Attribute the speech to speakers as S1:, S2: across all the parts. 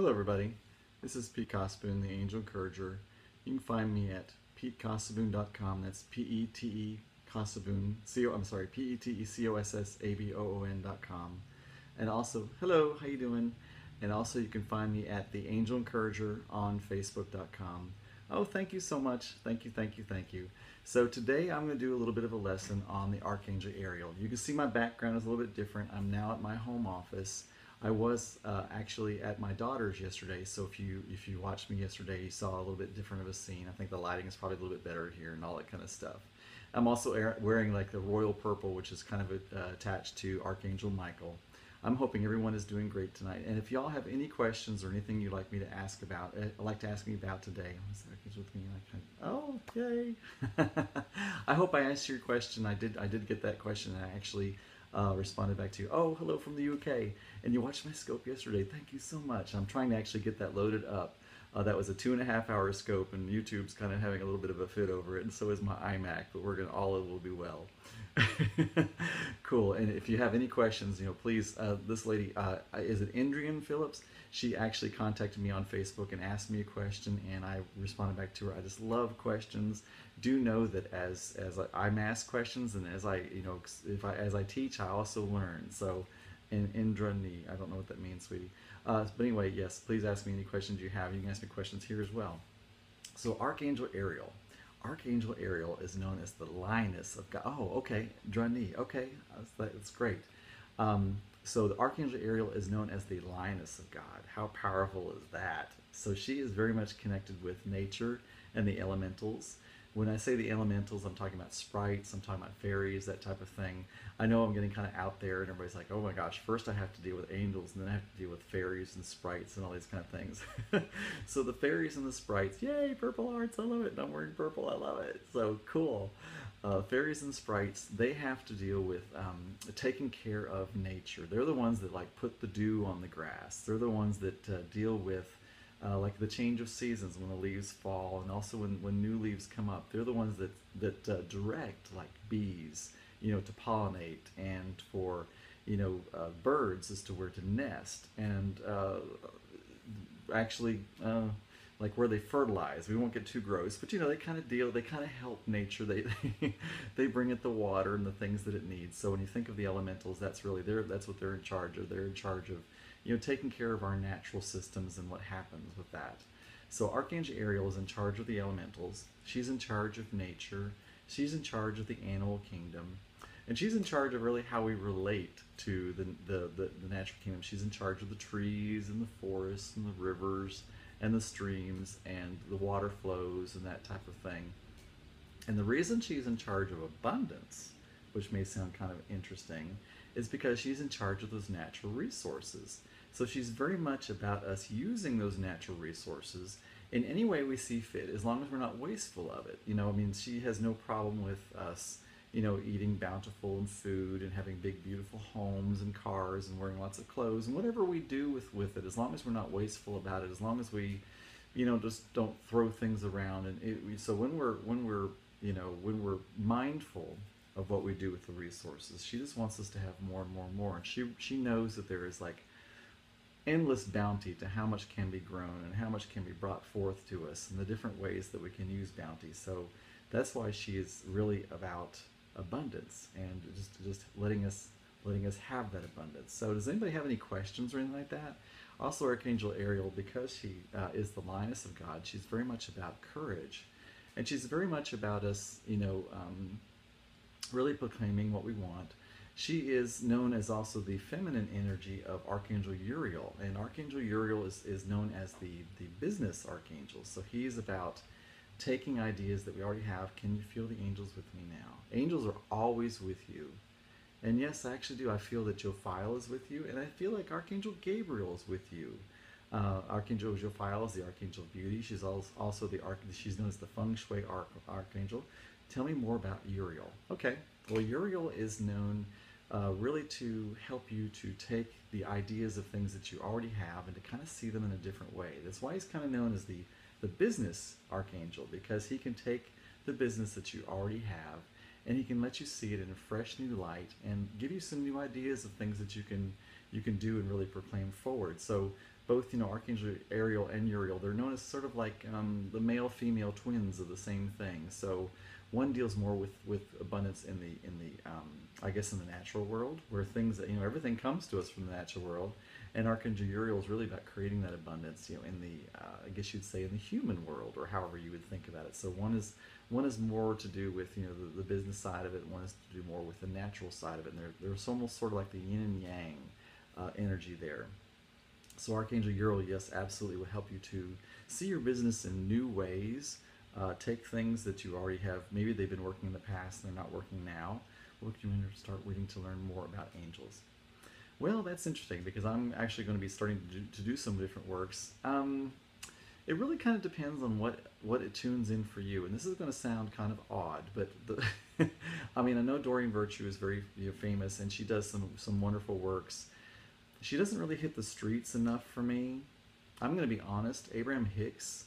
S1: Hello everybody, this is Pete Cossaboon, the Angel Encourager. You can find me at petecossaboon.com. That's P-E-T-E Cossaboon, P-E-T-E-C-O-S-S-A-B-O-O-N.com. And also, hello, how you doing? And also you can find me at the Angel Encourager on Facebook.com. Oh, thank you so much. Thank you, thank you, thank you. So today I'm going to do a little bit of a lesson on the Archangel Ariel. You can see my background is a little bit different. I'm now at my home office. I was actually at my daughter's yesterday, so if you watched me yesterday, you saw a little bit different of a scene. I think the lighting is probably a little bit better here and all that kind of stuff. I'm also wearing like the royal purple, which is kind of attached to Archangel Michael. I'm hoping everyone is doing great tonight. And if y'all have any questions or anything you'd like me to ask about, like to ask me about today, with me. Oh, yay! I hope I answered your question. I did get that question, and I actually responded back to you. Oh, hello from the UK. And you watched my scope yesterday. Thank you so much. I'm trying to actually get that loaded up. That was a 2.5-hour scope, and YouTube's kind of having a little bit of a fit over it, and so is my iMac, but all will be well. Cool. And if you have any questions, please, this lady, is it Indrian Phillips? She actually contacted me on Facebook and asked me a question, and I responded back to her. I just love questions. Do know that as I'm asked questions, and as I teach, I also learn. So, Indrani, I don't know what that means, sweetie. But anyway, yes, please ask me any questions you have. You can ask me questions here as well. So, Archangel Ariel. Archangel Ariel is known as the lioness of God. Oh, okay, Drani. Okay, that's great. So the Archangel Ariel is known as the lioness of God. How powerful is that? So she is very much connected with nature and the elementals. When I say the elementals, I'm talking about sprites, I'm talking about fairies, that type of thing. I know I'm getting kind of out there and everybody's like, oh my gosh, first I have to deal with angels and then I have to deal with fairies and sprites and all these kind of things. So the fairies and the sprites, yay, purple hearts, I love it. I'm wearing purple, I love it. So cool. Fairies and sprites, they have to deal with taking care of nature. They're the ones that like put the dew on the grass. They're the ones that deal with like the change of seasons when the leaves fall, and also when new leaves come up. They're the ones that direct like bees, to pollinate, and for birds as to where to nest, and actually like where they fertilize. We won't get too gross, but they kind of help nature. They bring it the water and the things that it needs. So when you think of the elementals, that's what they're in charge of. They're in charge of taking care of our natural systems and what happens with that. So Archangel Ariel is in charge of the elementals. She's in charge of nature. She's in charge of the animal kingdom. And she's in charge of really how we relate to the natural kingdom. She's in charge of the trees and the forests and the rivers and the streams and the water flows and that type of thing. And the reason she's in charge of abundance, which may sound kind of interesting, is because she's in charge of those natural resources. So she's very much about us using those natural resources in any way we see fit, as long as we're not wasteful of it. She has no problem with us, eating bountiful and food and having big, beautiful homes and cars and wearing lots of clothes and whatever we do with it, as long as we're not wasteful about it, as long as we, just don't throw things around. And so when we're mindful of what we do with the resources, she just wants us to have more and more and more. And she knows that there is like endless bounty to how much can be grown and how much can be brought forth to us and the different ways that we can use bounty. So that's why she is really about abundance and just letting us have that abundance. So does anybody have any questions or anything like that? Also, Archangel Ariel, because she is the lioness of God, she's very much about courage, and she's very much about us, really proclaiming what we want. She is known as also the feminine energy of Archangel Uriel, and Archangel Uriel is known as the business archangel. So he's about taking ideas that we already have. Can you feel the angels with me now? Angels are always with you. And yes, I actually do. I feel that Jophiel is with you, and I feel like Archangel Gabriel is with you. Archangel Jophiel is the Archangel of Beauty. She's also she's known as the Feng Shui Archangel. Tell me more about Uriel. Okay, well, Uriel is known really to help you to take the ideas of things that you already have and to kind of see them in a different way. That's why he's kind of known as the business archangel, because he can take the business that you already have and he can let you see it in a fresh new light and give you some new ideas of things that you can do and really proclaim forward. So both, Archangel Ariel and Uriel, they're known as sort of like the male-female twins of the same thing. So one deals more with abundance in the I guess in the natural world, where things that everything comes to us from the natural world, and Archangel Uriel is really about creating that abundance, in the I guess you'd say in the human world, or however you would think about it. So one is more to do with the business side of it, and one is to do more with the natural side of it. And there's almost sort of like the yin and yang energy there. So Archangel Uriel, yes, absolutely will help you to see your business in new ways. Take things that you already have, maybe they've been working in the past and they're not working now. Look, you want to start reading to learn more about angels. Well, that's interesting because I'm actually going to be starting to do some different works. It really kind of depends on what it tunes in for you, and this is going to sound kind of odd, but I mean, I know Doreen Virtue is very famous, and she does some wonderful works. She doesn't really hit the streets enough for me. I'm going to be honest. Abraham Hicks,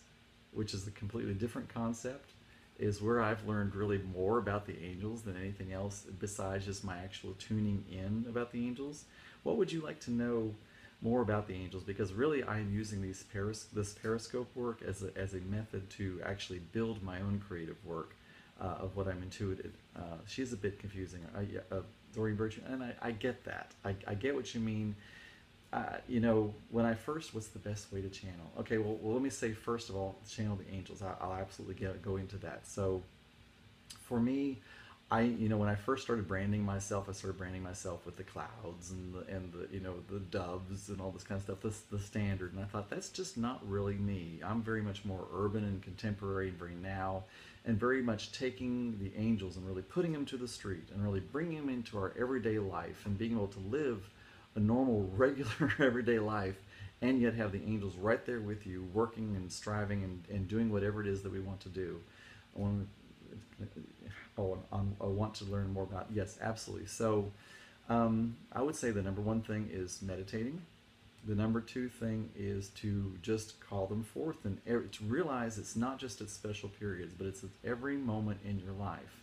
S1: which is a completely different concept, is where I've learned really more about the angels than anything else besides just my actual tuning in about the angels. What would you like to know more about the angels? Because really I'm using this Periscope work as a method to actually build my own creative work of what I'm intuited. She's a bit confusing, Doreen Virtue, and I get that. I get what you mean. When I first, what's the best way to channel? Okay, well let me say first of all, channel the angels. I'll absolutely go into that. So for me, when I first started branding myself, I started branding myself with the clouds and the doves and all this kind of stuff, the standard. And I thought that's just not really me. I'm very much more urban and contemporary and very now, and very much taking the angels and really putting them to the street and really bringing them into our everyday life and being able to live a normal, regular, everyday life, and yet have the angels right there with you, working and striving and doing whatever it is that we want to do. I want to learn more about, yes, absolutely. So I would say the number one thing is meditating. The number two thing is to just call them forth and to realize it's not just at special periods, but it's at every moment in your life.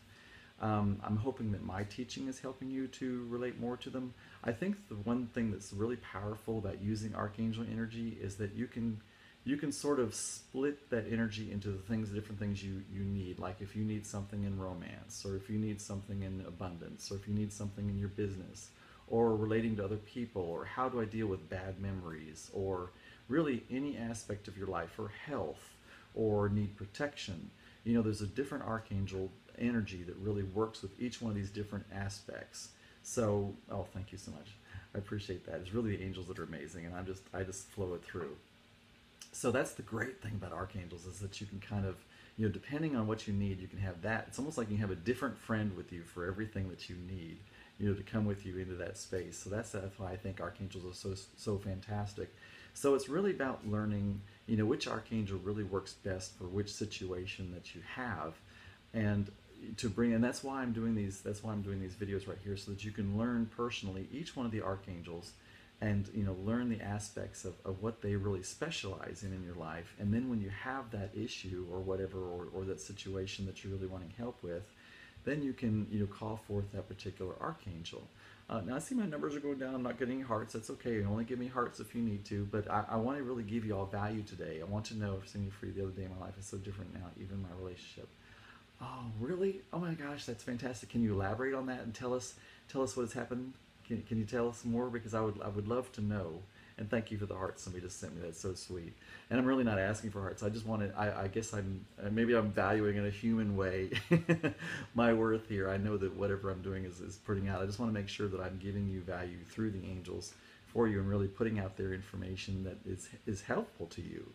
S1: I'm hoping that my teaching is helping you to relate more to them. I think the one thing that's really powerful about using archangel energy is that you can sort of split that energy into the different things you need. Like if you need something in romance, or if you need something in abundance, or if you need something in your business, or relating to other people, or how do I deal with bad memories, or really any aspect of your life, or health, or need protection. There's a different archangel energy that really works with each one of these different aspects. So, thank you so much. I appreciate that. It's really the angels that are amazing, and I just flow it through. So that's the great thing about archangels, is that you can kind of, depending on what you need, you can have that. It's almost like you have a different friend with you for everything that you need, to come with you into that space. So that's why I think archangels are so fantastic. So it's really about learning, which archangel really works best for which situation that you have, and that's why I'm doing these videos right here, so that you can learn personally each one of the archangels, and learn the aspects of what they really specialize in your life. And then when you have that issue or whatever, or that situation that you're really wanting help with, then you can call forth that particular archangel. Now I see my numbers are going down. I'm not getting hearts. That's okay. You only give me hearts if you need to. But I want to really give you all value today. I want to know if singing free the other day, my life is so different now, even my relationship. Oh, really? Oh my gosh, that's fantastic. Can you elaborate on that and tell us what has happened? Can you tell us more? Because I would love to know. And thank you for the hearts somebody just sent me. That's so sweet. And I'm really not asking for hearts. I just wanted, I guess maybe I'm valuing in a human way my worth here. I know that whatever I'm doing is putting out. I just want to make sure that I'm giving you value through the angels for you, and really putting out their information that is helpful to you.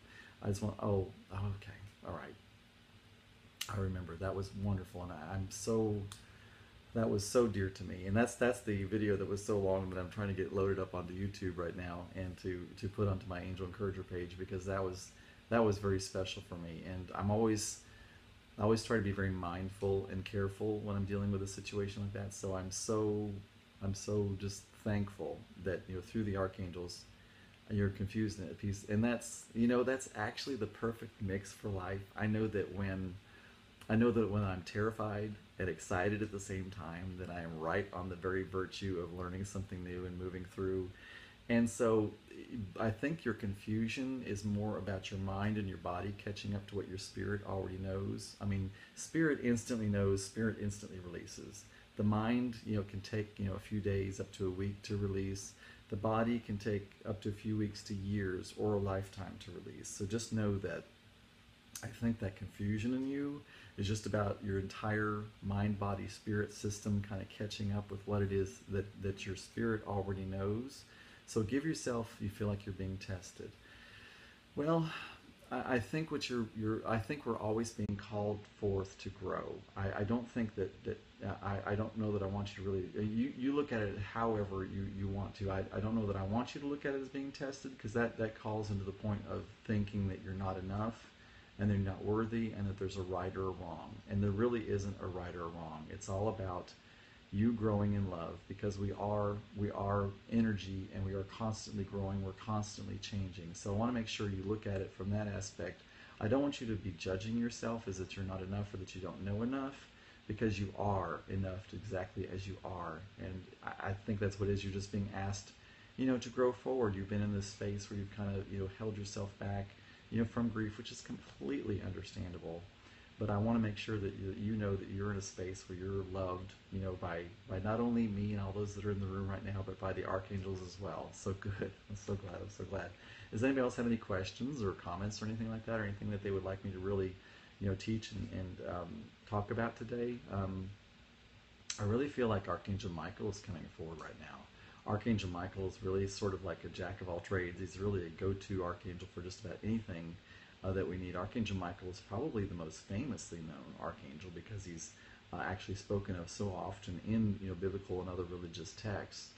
S1: I just want, okay, all right. I remember, that was wonderful, and that was so dear to me. And that's the video that was so long that I'm trying to get loaded up onto YouTube right now, and to put onto my Angel Encourager page, because that was very special for me. And I always try to be very mindful and careful when I'm dealing with a situation like that. So I'm so just thankful that through the archangels, you're confused and at peace. And that's actually the perfect mix for life. I know that when I'm terrified and excited at the same time, that I am right on the very virtue of learning something new and moving through. And so I think your confusion is more about your mind and your body catching up to what your spirit already knows. I mean, spirit instantly knows, spirit instantly releases. The mind, can take, a few days up to a week to release. The body can take up to a few weeks to years or a lifetime to release. So just know that I think that confusion in you is just about your entire mind, body, spirit system kind of catching up with what it is that your spirit already knows. So give yourself, you feel like you're being tested. Well, I think I think we're always being called forth to grow. I don't think I don't know that I want you to really, you look at it however you want to. I don't know that I want you to look at it as being tested, because that calls into the point of thinking that you're not enough and they're not worthy and that there's a right or a wrong. And there really isn't a right or a wrong. It's all about you growing in love, because we are energy and we are constantly growing, we're constantly changing. So I want to make sure you look at it from that aspect. I don't want you to be judging yourself as that you're not enough or that you don't know enough, because you are enough exactly as you are. And I think that's what it is. You're just being asked, to grow forward. You've been in this space where you've kind of, held yourself back, from grief, which is completely understandable. But I want to make sure that you know that you're in a space where you're loved, by not only me and all those that are in the room right now, but by the archangels as well. So good. I'm so glad. I'm so glad. Does anybody else have any questions or comments or anything like that, or anything that they would like me to really, teach and talk about today? I really feel like Archangel Michael is coming forward right now. Archangel Michael is really sort of like a jack of all trades. He's really a go-to archangel for just about anything that we need. Archangel Michael is probably the most famously known archangel, because he's actually spoken of so often in biblical and other religious texts.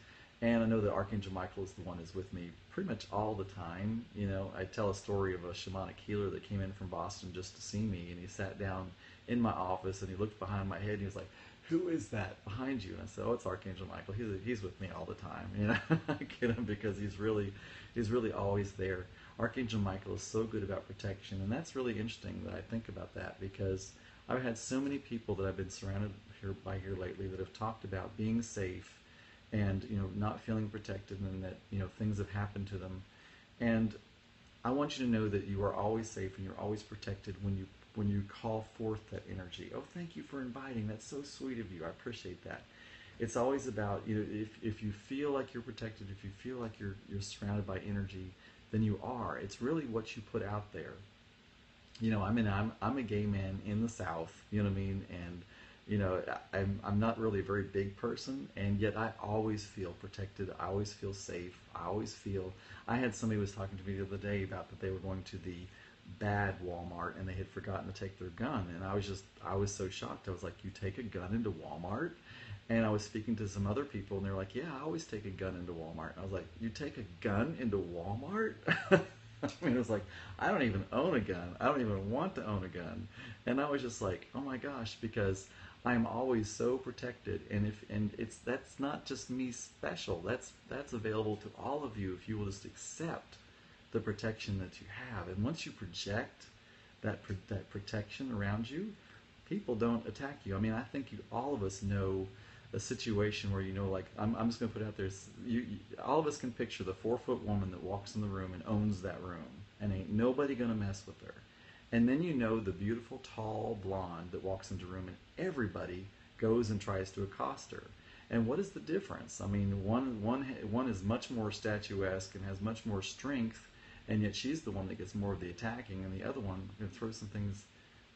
S1: And I know that Archangel Michael is the one who's with me pretty much all the time. I tell a story of a shamanic healer that came in from Boston just to see me, and he sat down in my office and he looked behind my head and he was like, "Who is that behind you?" And I said, "Oh, it's Archangel Michael. He's with me all the time." I get him because he's really always there. Archangel Michael is so good about protection, and that's really interesting that I think about that, because I've had so many people that I've been surrounded here lately that have talked about being safe and not feeling protected, and that things have happened to them. And I want you to know that you are always safe and you're always protected when you call forth that energy. Oh, thank you for inviting. That's so sweet of you. I appreciate that. It's always about, if you feel like you're protected, if you feel like you're surrounded by energy, then you are. It's really what you put out there. I'm a gay man in the South, you know what I mean? And I'm not really a very big person, and yet I always feel protected. I always feel safe. I had somebody who was talking to me the other day about that they were going to the bad Walmart and they had forgotten to take their gun, and I was so shocked. I was like, "You take a gun into Walmart?" And I was speaking to some other people, and they're like, "Yeah, I always take a gun into Walmart." And I was like, "You take a gun into Walmart?" I mean, it was like, I don't even own a gun. I don't even want to own a gun. And I was just like, oh my gosh, because I'm always so protected. And that's not just me special. That's available to all of you if you will just accept the protection that you have. And once you project that protection around you, people don't attack you. I mean, I think all of us know a situation where like, I'm just going to put it out there. All of us can picture the 4-foot woman that walks in the room and owns that room, and ain't nobody going to mess with her. And then the beautiful tall blonde that walks into the room and everybody goes and tries to accost her. And what is the difference? I mean, one is much more statuesque and has much more strength, and yet she's the one that gets more of the attacking, and the other one going to throw some things.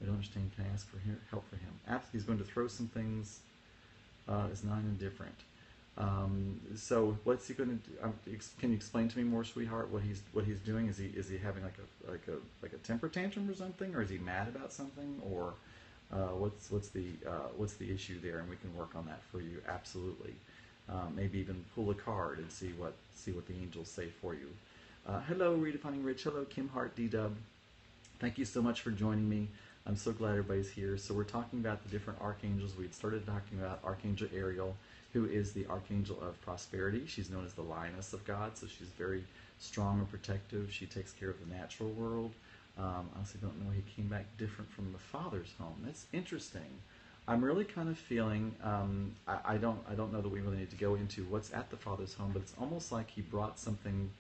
S1: I don't understand. Can I ask for help for him? After he's going to throw some things. Is not indifferent. So what's he going to do? Can you explain to me more, sweetheart, what he's doing? Is he having like a temper tantrum or something, or is he mad about something, or what's the issue there? And we can work on that for you. Absolutely. Maybe even pull a card and see what the angels say for you. Hello, Redefining Rich. Hello, Kim Hart, D-Dub. Thank you so much for joining me. I'm so glad everybody's here. So we're talking about the different archangels. We had started talking about Archangel Ariel, who is the archangel of prosperity. She's known as the lioness of God, so she's very strong and protective. She takes care of the natural world. I also don't know, he came back different from the Father's home. That's interesting. I'm really kind of feeling, I don't know that we really need to go into what's at the Father's home, but it's almost like he brought something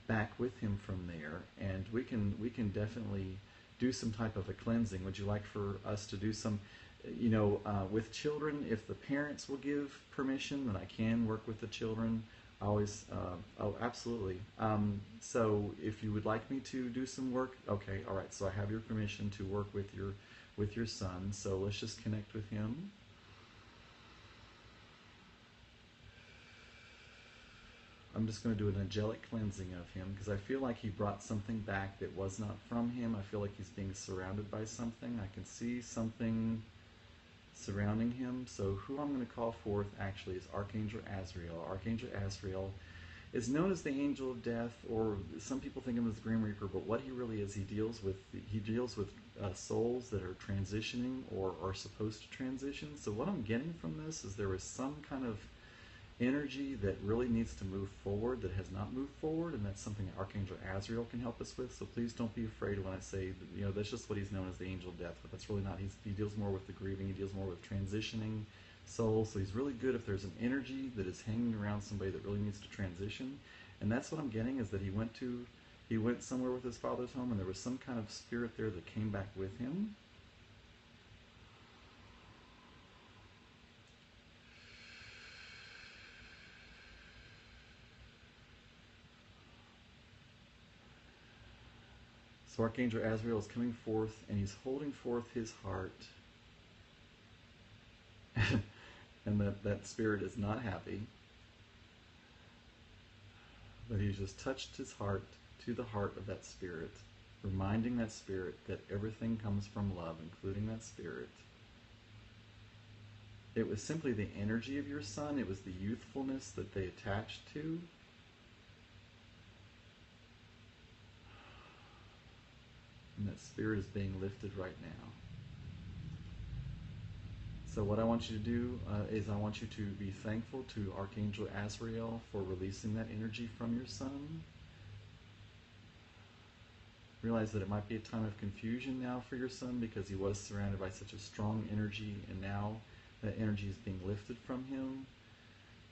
S1: back with him from there, and we can definitely do some type of a cleansing. Would you like for us to do some, with children? If the parents will give permission, then I can work with the children. I always, oh, absolutely. So if you would like me to do some work, okay, all right. So I have your permission to work with your son. So let's just connect with him. I'm just going to do an angelic cleansing of him because I feel like he brought something back that was not from him. I feel like he's being surrounded by something. I can see something surrounding him. So who I'm going to call forth actually is Archangel Azrael. Archangel Azrael is known as the angel of death, or some people think of him as the Grim Reaper, but what he really is, he deals with souls that are transitioning or are supposed to transition. So what I'm getting from this is there is some kind of energy that really needs to move forward that has not moved forward, and that's something Archangel Azrael can help us with. So please don't be afraid when I say, that's just what he's known as the angel of death, but that's really not. He deals more with the grieving, he deals more with transitioning souls. So he's really good if there's an energy that is hanging around somebody that really needs to transition. And that's what I'm getting, is that he went somewhere with his father's home, and there was some kind of spirit there that came back with him. So Archangel Azrael is coming forth, and he's holding forth his heart. And that spirit is not happy. But he's just touched his heart to the heart of that spirit, reminding that spirit that everything comes from love, including that spirit. It was simply the energy of your son. It was the youthfulness that they attached to. And that spirit is being lifted right now. So what I want you to do is I want you to be thankful to Archangel Azrael for releasing that energy from your son. Realize that it might be a time of confusion now for your son because he was surrounded by such a strong energy, and now that energy is being lifted from him.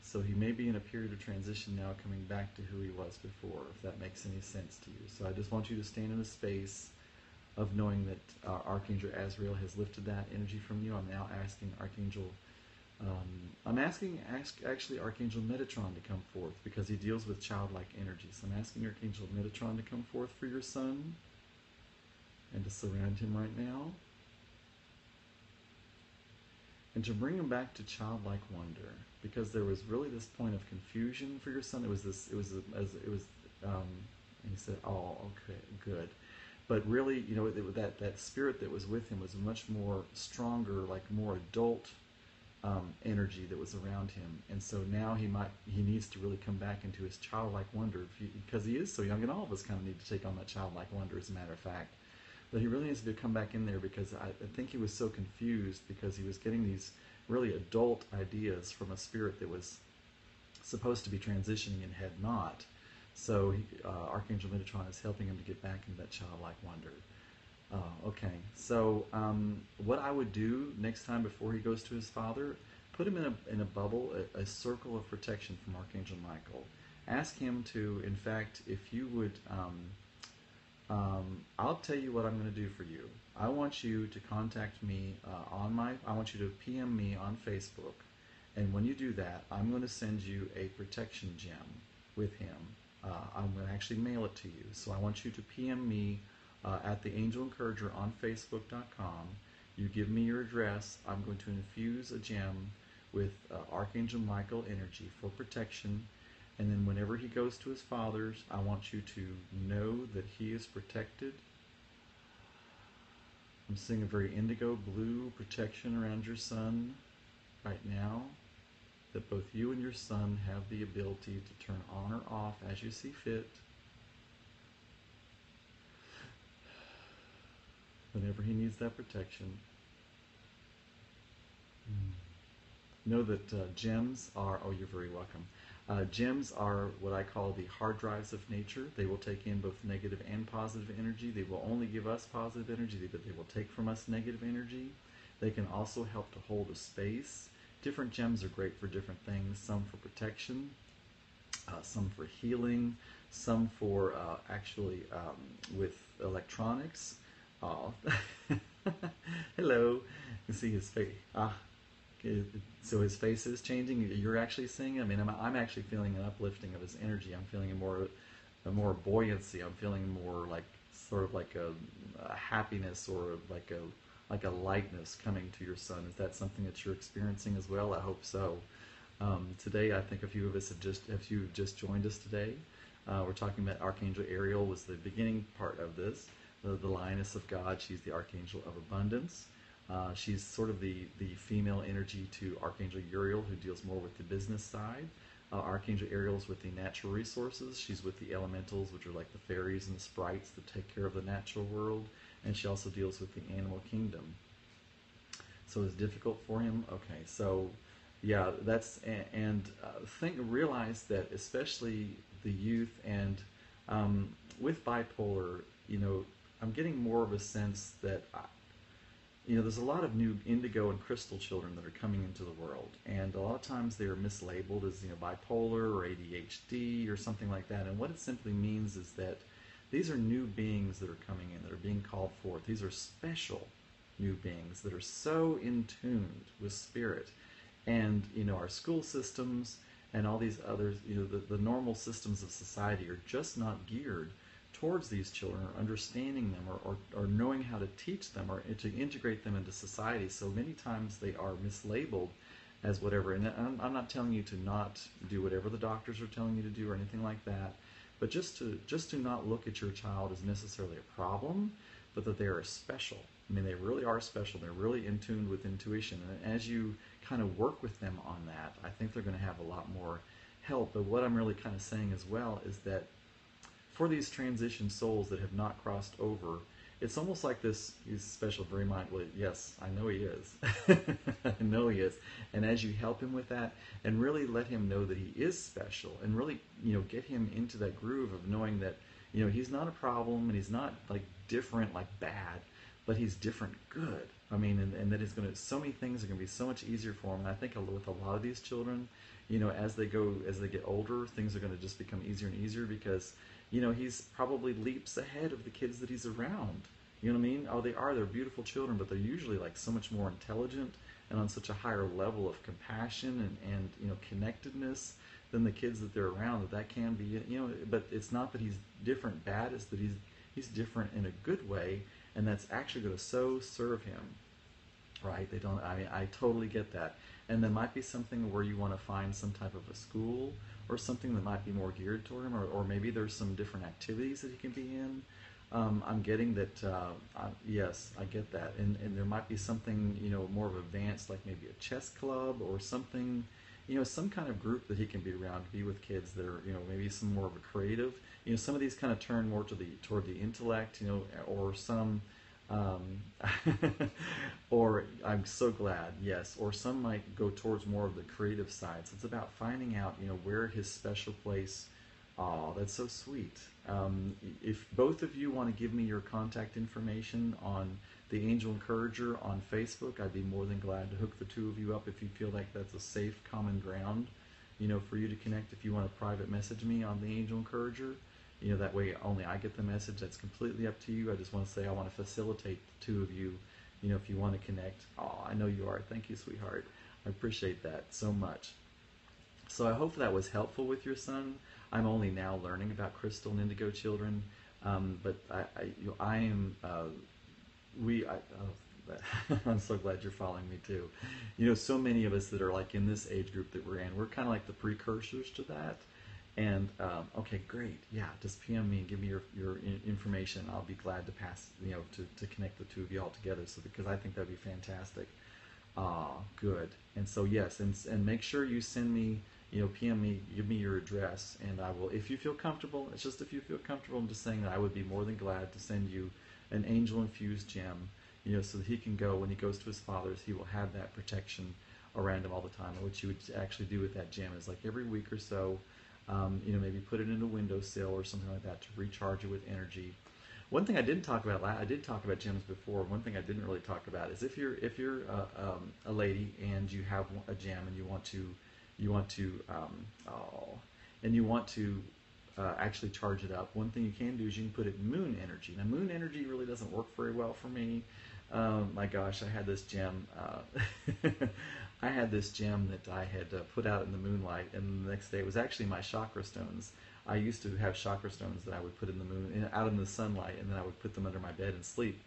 S1: So he may be in a period of transition now, coming back to who he was before, if that makes any sense to you. So I just want you to stand in a space of knowing that Archangel Azrael has lifted that energy from you. I'm now asking actually Archangel Metatron to come forth, because he deals with childlike energy. So I'm asking Archangel Metatron to come forth for your son and to surround him right now, and to bring him back to childlike wonder, because there was really this point of confusion for your son. And he said, "Oh, okay, good." But really, that spirit that was with him was a much more stronger, like more adult energy that was around him. And so now he needs to really come back into his childlike wonder, because he is so young, and all of us kind of need to take on that childlike wonder, as a matter of fact. But he really needs to come back in there, because I think he was so confused because he was getting these really adult ideas from a spirit that was supposed to be transitioning and had not. So Archangel Metatron is helping him to get back into that childlike wonder. Okay, so what I would do next time before he goes to his father, put him in a bubble, a circle of protection from Archangel Michael. Ask him to, in fact, if you would, I'll tell you what I'm going to do for you. I want you to contact me I want you to PM me on Facebook. And when you do that, I'm going to send you a protection gem with him. I'm going to actually mail it to you. So I want you to PM me at the Angel Encourager on Facebook.com. You give me your address. I'm going to infuse a gem with Archangel Michael energy for protection. And then whenever he goes to his father's, I want you to know that he is protected. I'm seeing a very indigo blue protection around your son right now, that both you and your son have the ability to turn on or off as you see fit whenever he needs that protection. Know that gems are, oh, you're very welcome. Gems are what I call the hard drives of nature. They will take in both negative and positive energy. They will only give us positive energy, but they will take from us negative energy. They can also help to hold a space. Different gems are great for different things, some for protection, some for healing, some for actually with electronics. Oh, hello. You see his face. So his face is changing. You're actually seeing. I mean, I'm actually feeling an uplifting of his energy. I'm feeling a more buoyancy. I'm feeling more like sort of like a happiness or like a lightness coming to your son. Is that something that you're experiencing as well? I hope so. Today, I think a few of us if you've just joined us today, we're talking about Archangel Ariel was the beginning part of this, the lioness of God. She's the Archangel of Abundance. She's sort of the female energy to Archangel Uriel, who deals more with the business side. Archangel Ariel's with the natural resources. She's with the elementals, which are like the fairies and the sprites that take care of the natural world. And she also deals with the animal kingdom. So it's difficult for him. Okay, so yeah, that's realize that especially the youth and with bipolar, I'm getting more of a sense that there's a lot of new indigo and crystal children that are coming into the world, and a lot of times they are mislabeled as bipolar or ADHD or something like that. And what it simply means is that these are new beings that are coming in, that are being called forth. These are special new beings that are so in tune with spirit. And our school systems and all these others, the normal systems of society are just not geared towards these children, or understanding them, or knowing how to teach them, or to integrate them into society. So many times they are mislabeled as whatever. And I'm not telling you to not do whatever the doctors are telling you to do or anything like that, but just to not look at your child as necessarily a problem, but that they are special. I mean, they really are special. They're really in tune with intuition. And as you kind of work with them on that, I think they're going to have a lot more help. But what I'm really kind of saying as well is that for these transition souls that have not crossed over, it's almost like this is special, very mind. Well, yes, I know he is. I know he is. And as you help him with that, and really let him know that he is special, and really, get him into that groove of knowing that, he's not a problem, and he's not like different, like bad, but he's different good. I mean, and that is going to, so many things are going to be so much easier for him. And I think with a lot of these children, as they get older, things are going to just become easier and easier because, he's probably leaps ahead of the kids that he's around. You know what I mean? Oh, they're beautiful children, but they're usually like so much more intelligent and on such a higher level of compassion and connectedness than the kids that they're around, that can be, but it's not that he's different bad, it's that he's different in a good way, and that's actually going to so serve him, right? I totally get that. And there might be something where you want to find some type of a school or something that might be more geared toward him, or maybe there's some different activities that he can be in. I'm getting that, yes, I get that. And there might be something, more of advanced, like maybe a chess club or something, some kind of group that he can be around, be with kids that are, maybe some more of a creative. Some of these kind of turn more toward the intellect, or some, or I'm so glad, yes, or some might go towards more of the creative side. So it's about finding out, where his special place. Oh, that's so sweet. If both of you want to give me your contact information on the Angel Encourager on Facebook, I'd be more than glad to hook the two of you up if you feel like that's a safe common ground, for you to connect. If you want to private message me on the Angel Encourager, that way only I get the message. That's completely up to you. I just want to say I want to facilitate the two of you, if you want to connect. Oh, I know you are. Thank you, sweetheart. I appreciate that so much. So I hope that was helpful with your son. I'm only now learning about crystal and indigo children, but I am. I'm so glad you're following me too. So many of us that are like in this age group that we're in, we're kind of like the precursors to that. And okay, great. Yeah, just PM me and give me your information. I'll be glad to pass, to connect the two of you all together. So because I think that'd be fantastic. Good. And so yes, and make sure you send me, PM me, give me your address, and I will, if you feel comfortable, it's just if you feel comfortable, I'm just saying that I would be more than glad to send you an angel-infused gem, so that he can go, when he goes to his father's, he will have that protection around him all the time. And what you would actually do with that gem is like every week or so, maybe put it in a windowsill or something like that to recharge it with energy. One thing I didn't talk about, I did talk about gems before. One thing I didn't really talk about is if you're a lady and you have a gem and you want to and you want to actually charge it up, one thing you can do is you can put it in moon energy. Now, moon energy really doesn't work very well for me. My gosh, I had this gem. I had this gem that I had put out in the moonlight, and the next day it was actually my chakra stones. I used to have chakra stones that I would put in the moon, out in the sunlight, and then I would put them under my bed and sleep.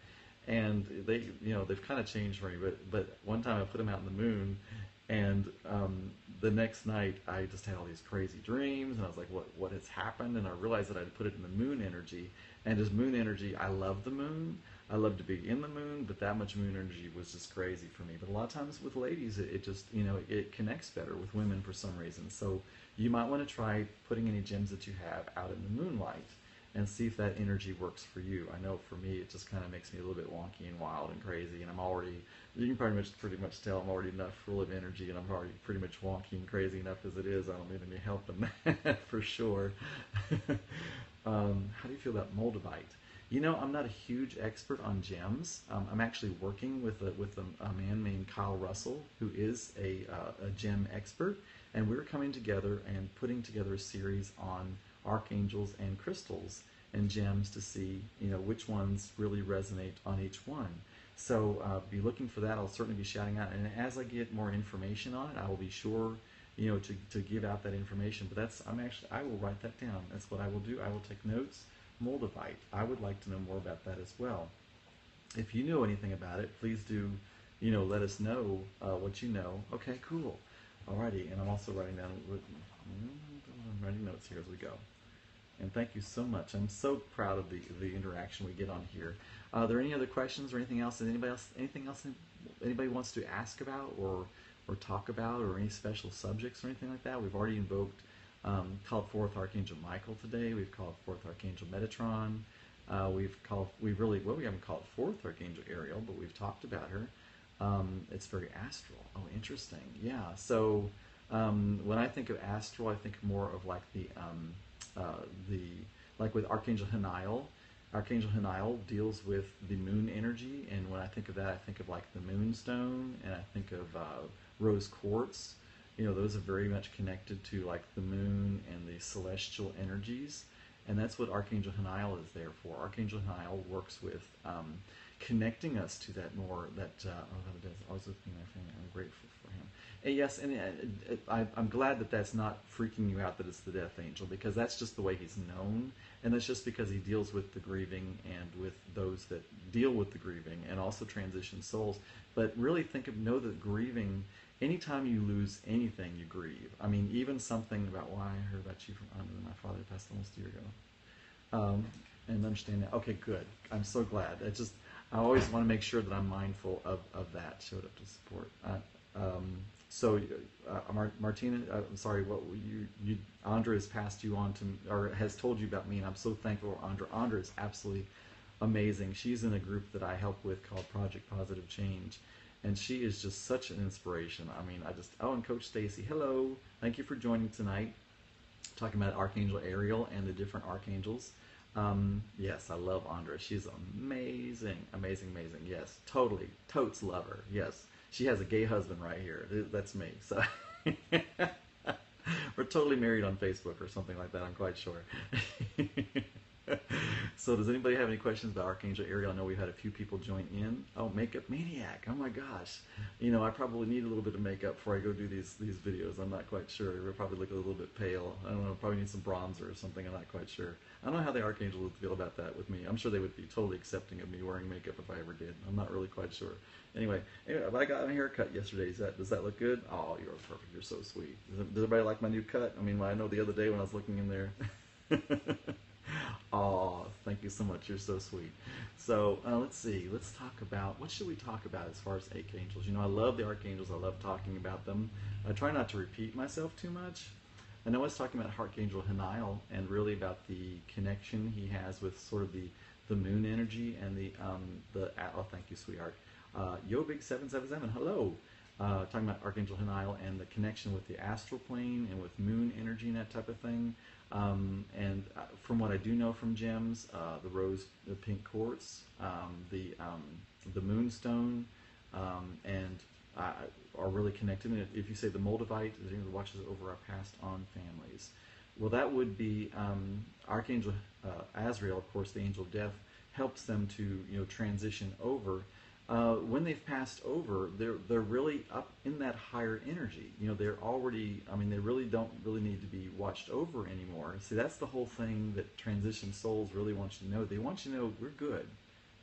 S1: And they, they've kind of changed for me. But one time I put them out in the moon, and the next night I just had all these crazy dreams, and I was like, what has happened? And I realized that I'd put it in the moon energy. And as moon energy, I love the moon. I love to be in the moon, but that much moon energy was just crazy for me. But a lot of times with ladies, it just, it connects better with women for some reason. So you might want to try putting any gems that you have out in the moonlight and see if that energy works for you. I know for me, it just kind of makes me a little bit wonky and wild and crazy, and I'm already, you can pretty much tell I'm already enough full of energy, and I'm already pretty much wonky and crazy enough as it is. I don't need any help in that for sure. How do you feel about moldavite? I'm not a huge expert on gems. I'm actually working with a man named Kyle Russell, who is a gem expert, and we're coming together and putting together a series on archangels and crystals and gems to see, which ones really resonate on each one. So be looking for that. I'll certainly be shouting out, and as I get more information on it, I will be sure, to give out that information. But I will write that down. That's what I will do. I will take notes. Moldavite. I would like to know more about that as well. If you know anything about it, please do, let us know what you know. Okay, cool. Alrighty, and I'm also writing notes here as we go. And thank you so much. I'm so proud of the interaction we get on here. Are there any other questions or anything else? Anything else anybody wants to ask about or talk about, or any special subjects or anything like that? We've already invoked. Called forth Archangel Michael today. We've called forth Archangel Metatron. We haven't called forth Archangel Ariel, but we've talked about her. It's very astral. Oh, interesting. Yeah. So when I think of astral, I think more of like like with Archangel Haniel. Archangel Haniel deals with the moon energy, and when I think of that, I think of like the moonstone, and I think of rose quartz. Those are very much connected to like the moon and the celestial energies, and that's what Archangel Haniel is there for. Archangel Haniel works with connecting us to that more. Always with me, my family. I'm grateful for him. And yes, and I'm glad that that's not freaking you out that it's the Death Angel, because that's just the way he's known, and that's just because he deals with the grieving and with those that deal with the grieving, and also transition souls. But really know that grieving. Anytime you lose anything, you grieve. I mean, even something about why I heard about you from my father passed almost a year ago. And understand that. Okay, good. I'm so glad. I always want to make sure that I'm mindful of that. Showed up to support. Martina, I'm sorry. What Andra has passed you on to, or has told you about me, and I'm so thankful for Andra. Andra is absolutely amazing. She's in a group that I help with called Project Positive Change. And she is just such an inspiration. I mean, and Coach Stacy, hello. Thank you for joining tonight. Talking about Archangel Ariel and the different archangels. Yes, I love Andra. She's amazing, amazing, amazing. Yes, totally. Totes love her. Yes. She has a gay husband right here. That's me. So we're totally married on Facebook or something like that, I'm quite sure. So does anybody have any questions about Archangel Ariel? I know we've had a few people join in. Oh, Makeup Maniac. Oh my gosh. I probably need a little bit of makeup before I go do these videos. I'm not quite sure. We'll probably look a little bit pale. I don't know, probably need some bronzer or something. I'm not quite sure. I don't know how the Archangel would feel about that with me. I'm sure they would be totally accepting of me wearing makeup if I ever did. I'm not really quite sure. Anyway, I got my hair cut yesterday. Does that look good? Oh, you're perfect. You're so sweet. Does everybody like my new cut? I mean, I know the other day when I was looking in there. Oh, thank you so much. You're so sweet. So let's see. Let's talk about, what should we talk about as far as archangels? I love the archangels. I love talking about them. I try not to repeat myself too much. I know I was talking about Archangel Haniel and really about the connection he has with sort of the moon energy and oh, thank you, sweetheart. Yo Big 777, hello. Talking about Archangel Haniel and the connection with the astral plane and with moon energy and that type of thing. And from what I do know from gems, the pink quartz, the moonstone, and are really connected. And if you say the moldavite, it watches over our past on families. Well, that would be Archangel Azrael, of course, the angel of death, helps them to transition over. When they've passed over, they're really up in that higher energy. They're already. I mean, they really don't really need to be watched over anymore. See, that's the whole thing that transition souls really want you to know. They want you to know we're good,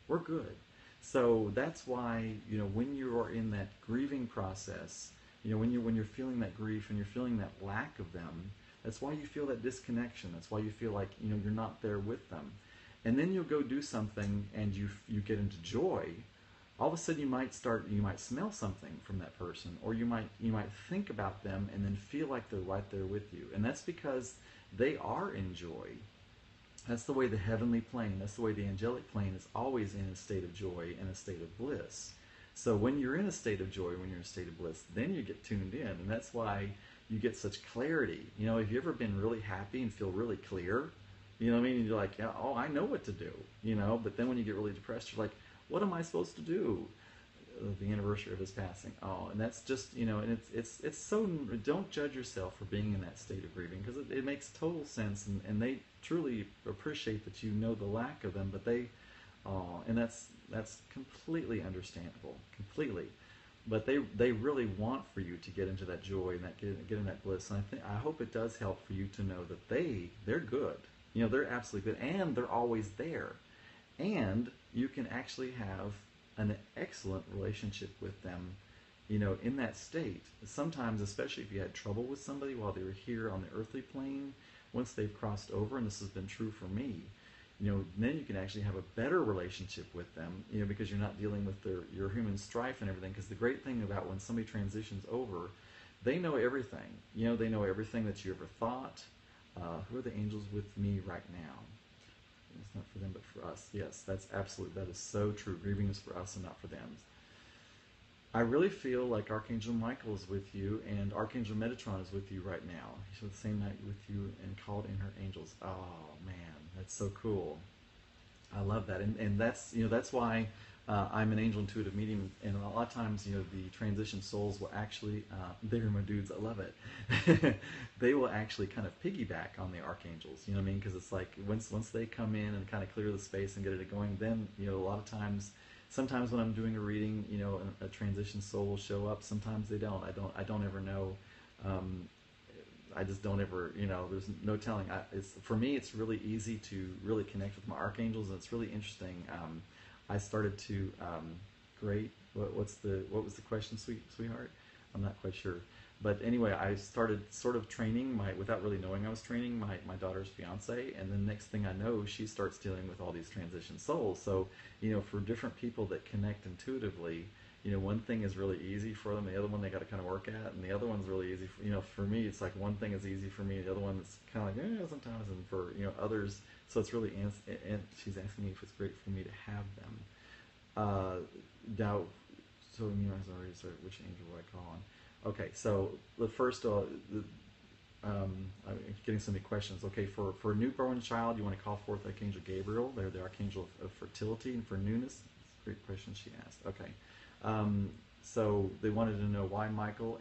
S1: we're good. So that's why when you are in that grieving process, when you're feeling that grief and you're feeling that lack of them, that's why you feel that disconnection. That's why you feel like you're not there with them. And then you'll go do something and you get into joy. All of a sudden you might smell something from that person, or you might think about them and then feel like they're right there with you. And that's because they are in joy. That's the way the heavenly plane, that's the way the angelic plane is always in a state of joy and a state of bliss. So when you're in a state of joy, when you're in a state of bliss, then you get tuned in. And that's why you get such clarity. Have you ever been really happy and feel really clear? You know what I mean? And you're like, yeah, oh, I know what to do. But then when you get really depressed, you're like, what am I supposed to do? The anniversary of his passing. Oh, and that's just, and it's so, don't judge yourself for being in that state of grieving, because it makes total sense, and they truly appreciate that the lack of them, but and that's completely understandable, completely. But they really want for you to get into that joy and get in that bliss. And I hope it does help for you to know that they're good. They're absolutely good, and they're always there. And you can actually have an excellent relationship with them, in that state. Sometimes, especially if you had trouble with somebody while they were here on the earthly plane, once they've crossed over, and this has been true for me, then you can actually have a better relationship with them, because you're not dealing with your human strife and everything. Because the great thing about when somebody transitions over, they know everything. They know everything that you ever thought. Who are the angels with me right now? It's not for them, but for us. Yes, that is so true. Grieving is for us and not for them. I really feel like Archangel Michael is with you, and Archangel Metatron is with you right now. He's with the same night with you and called in her angels. Oh man, that's so cool. I love that, and that's why I'm an angel intuitive medium, and a lot of times the transition souls will actually they're my dudes. I love it. They will actually kind of piggyback on the archangels. You know what I mean? Because it's like once they come in and kind of clear the space and get it going, then a lot of times. Sometimes when I'm doing a reading, a transition soul will show up. Sometimes they don't. I don't ever know. I just don't ever, there's no telling. For me, it's really easy to really connect with my archangels, and it's really interesting. I started to, great. What was the question, sweetheart? I'm not quite sure. But anyway, I started sort of training without really knowing I was training my daughter's fiance, and then next thing I know, she starts dealing with all these transition souls. So, for different people that connect intuitively, one thing is really easy for them, the other one they got to kind of work at, and the other one's really easy. For me, it's like one thing is easy for me, the other one is kind of like sometimes, and for others, so it's really. And she's asking me if it's great for me to have them. Now, so I already started. Which angel would I call on? Okay, so the first, I'm getting so many questions. Okay, for a newborn child, you want to call forth Archangel Gabriel. They're the Archangel of fertility, and for newness. That's a great question she asked. Okay, so they wanted to know why Michael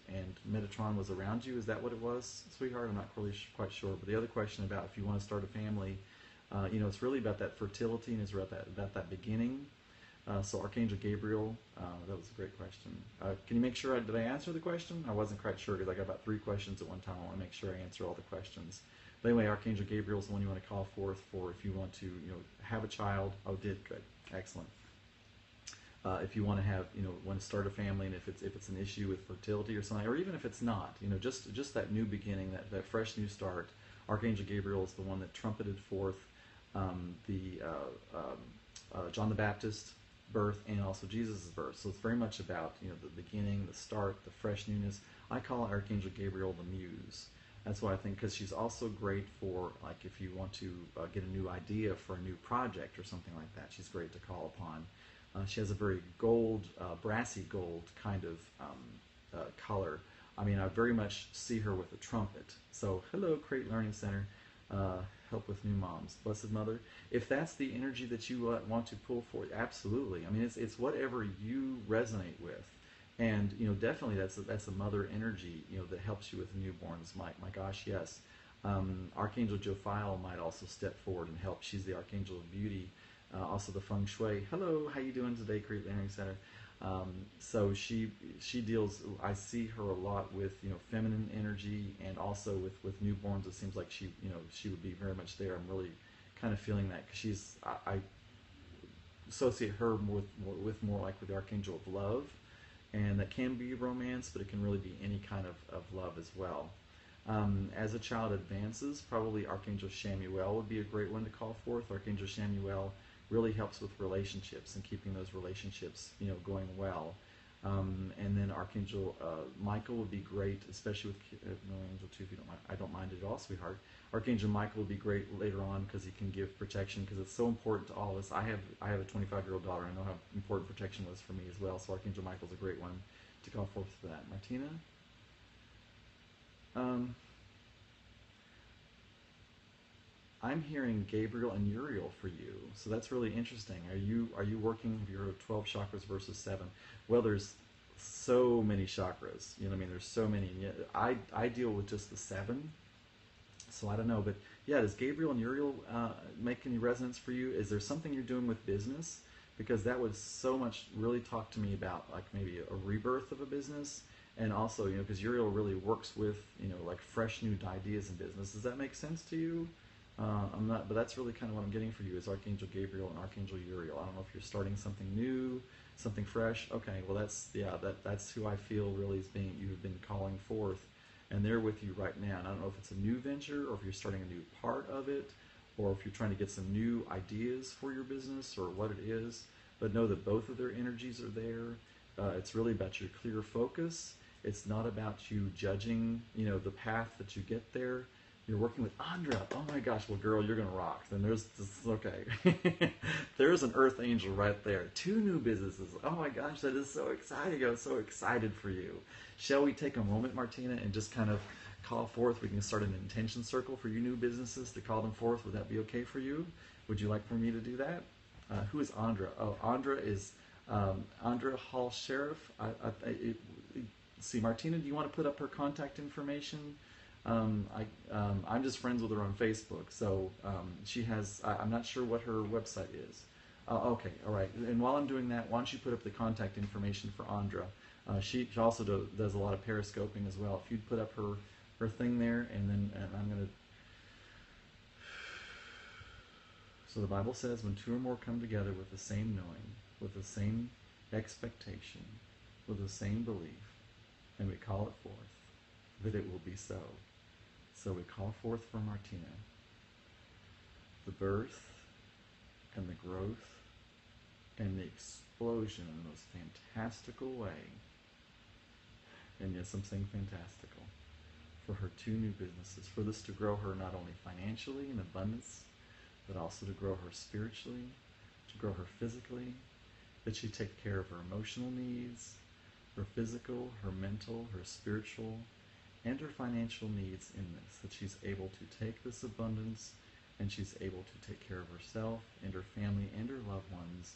S1: and Metatron was around you. Is that what it was, sweetheart? I'm not really quite sure. But the other question about if you want to start a family, it's really about that fertility, and it's about that beginning. So Archangel Gabriel, that was a great question. Can you make sure, did I answer the question? I wasn't quite sure because I got about 3 questions at one time. I want to make sure I answer all the questions. But anyway, Archangel Gabriel is the one you want to call forth for if you want to, have a child. Oh, did good, excellent. If you want to have, want to start a family, and if it's an issue with fertility or something, or even if it's not, just that new beginning, that fresh new start. Archangel Gabriel is the one that trumpeted forth John the Baptist birth and also Jesus' birth. So it's very much about the beginning, the start, the fresh newness. I call Archangel Gabriel the muse. That's why I think, because she's also great for, like, if you want to get a new idea for a new project or something like that. She's great to call upon. She has a very gold, brassy gold kind of color. I mean, I very much see her with a trumpet. So, hello, Crate Learning Center. Help with new moms, Blessed Mother. If that's the energy that you want to pull forward, absolutely. I mean, it's whatever you resonate with, and definitely that's a mother energy that helps you with newborns. My gosh, yes. Archangel Jophiel might also step forward and help. She's the Archangel of Beauty, also the Feng Shui. Hello, how you doing today, Create Learning Center? So she deals. I see her a lot with feminine energy, and also with newborns. It seems like she would be very much there. I'm really kind of feeling that because I associate her with more like with the Archangel of Love, and that can be romance, but it can really be any kind of love as well. As a child advances, probably Archangel Shamuel would be a great one to call forth. Archangel Shamuel really helps with relationships and keeping those relationships, going well. And then Archangel Michael would be great, especially with no angel too, if you don't mind. I don't mind at all, sweetheart. Archangel Michael would be great later on because he can give protection, because it's so important to all of us. I have a 25-year-old daughter. I know how important protection was for me as well. So Archangel Michael's a great one to call forth for that. Martina. I'm hearing Gabriel and Uriel for you, so that's really interesting. Are you working your 12 chakras versus 7? Well, there's so many chakras. You know what I mean? There's so many. I deal with just the 7, so I don't know. But yeah, does Gabriel and Uriel make any resonance for you? Is there something you're doing with business? Because that would so much really talk to me about like maybe a rebirth of a business. And also, because Uriel really works with, like fresh new ideas in business. Does that make sense to you? I'm not, but that's really kind of what I'm getting for you is Archangel Gabriel and Archangel Uriel. I don't know if you're starting something new, something fresh. Okay, well that's who I feel really is being, you've been calling forth, and they're with you right now. And I don't know if it's a new venture, or if you're starting a new part of it, or if you're trying to get some new ideas for your business, or what it is. But know that both of their energies are there. It's really about your clear focus. It's not about you judging, the path that you get there. You're working with Andra. Oh my gosh, well girl, you're gonna rock. Then there's this, okay. There's an Earth Angel right there. 2 new businesses. Oh my gosh, that is so exciting. I'm so excited for you. Shall we take a moment, Martina, and just kind of call forth? We can start an intention circle for your new businesses to call them forth. Would that be okay for you? Would you like for me to do that? Who is Andra? Oh, Andra is Andra Hall Sheriff. See, Martina, do you want to put up her contact information? I'm just friends with her on Facebook, so she has, I'm not sure what her website is. Okay, all right. And while I'm doing that, why don't you put up the contact information for Andra? She also does a lot of periscoping as well. If you'd put up her thing there, and I'm going to... So the Bible says, when 2 or more come together with the same knowing, with the same expectation, with the same belief, and we call it forth, that it will be so. So we call forth for Martina the birth and the growth and the explosion in the most fantastical way. And yes, I'm saying fantastical. For her 2 new businesses. For this to grow her not only financially in abundance, but also to grow her spiritually, to grow her physically, that she take care of her emotional needs, her physical, her mental, her spiritual, and her financial needs in this, that she's able to take this abundance and she's able to take care of herself and her family and her loved ones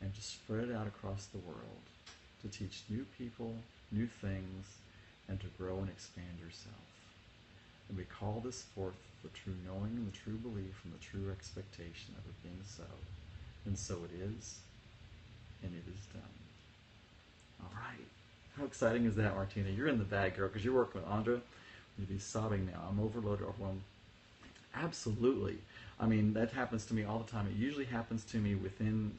S1: and to spread it out across the world, to teach new people, new things, and to grow and expand herself. And we call this forth the true knowing and the true belief and the true expectation of it being so. And so it is, and it is done. All right. How exciting is that, Martina? You're in the bag, girl, because you're working with Andra. You'd be sobbing now. I'm overloaded, overwhelmed. Absolutely. I mean, that happens to me all the time. It usually happens to me within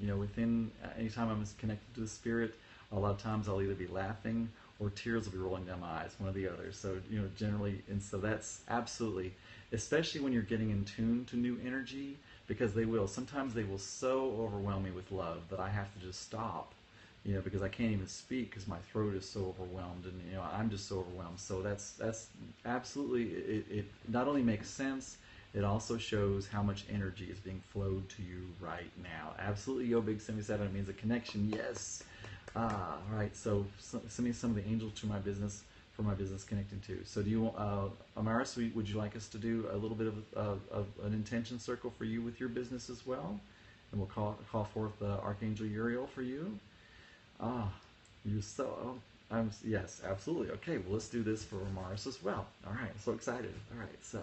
S1: anytime I'm connected to the Spirit. A lot of times I'll either be laughing or tears will be rolling down my eyes, one or the other. So, generally, and so that's absolutely, especially when you're getting in tune to new energy, because sometimes they will so overwhelm me with love that I have to just stop. Because I can't even speak because my throat is so overwhelmed, and I'm just so overwhelmed. So that's absolutely, it not only makes sense, it also shows how much energy is being flowed to you right now. Absolutely, Yo Big 77, it means a connection. Yes. All right. So send me some of the angels to my business for my business connecting to. So do you want, Amaris, would you like us to do a little bit of an intention circle for you with your business as well? And we'll call forth Archangel Uriel for you. You're so, yes, absolutely. Okay, well, let's do this for Mars as well. All right, so excited. All right, so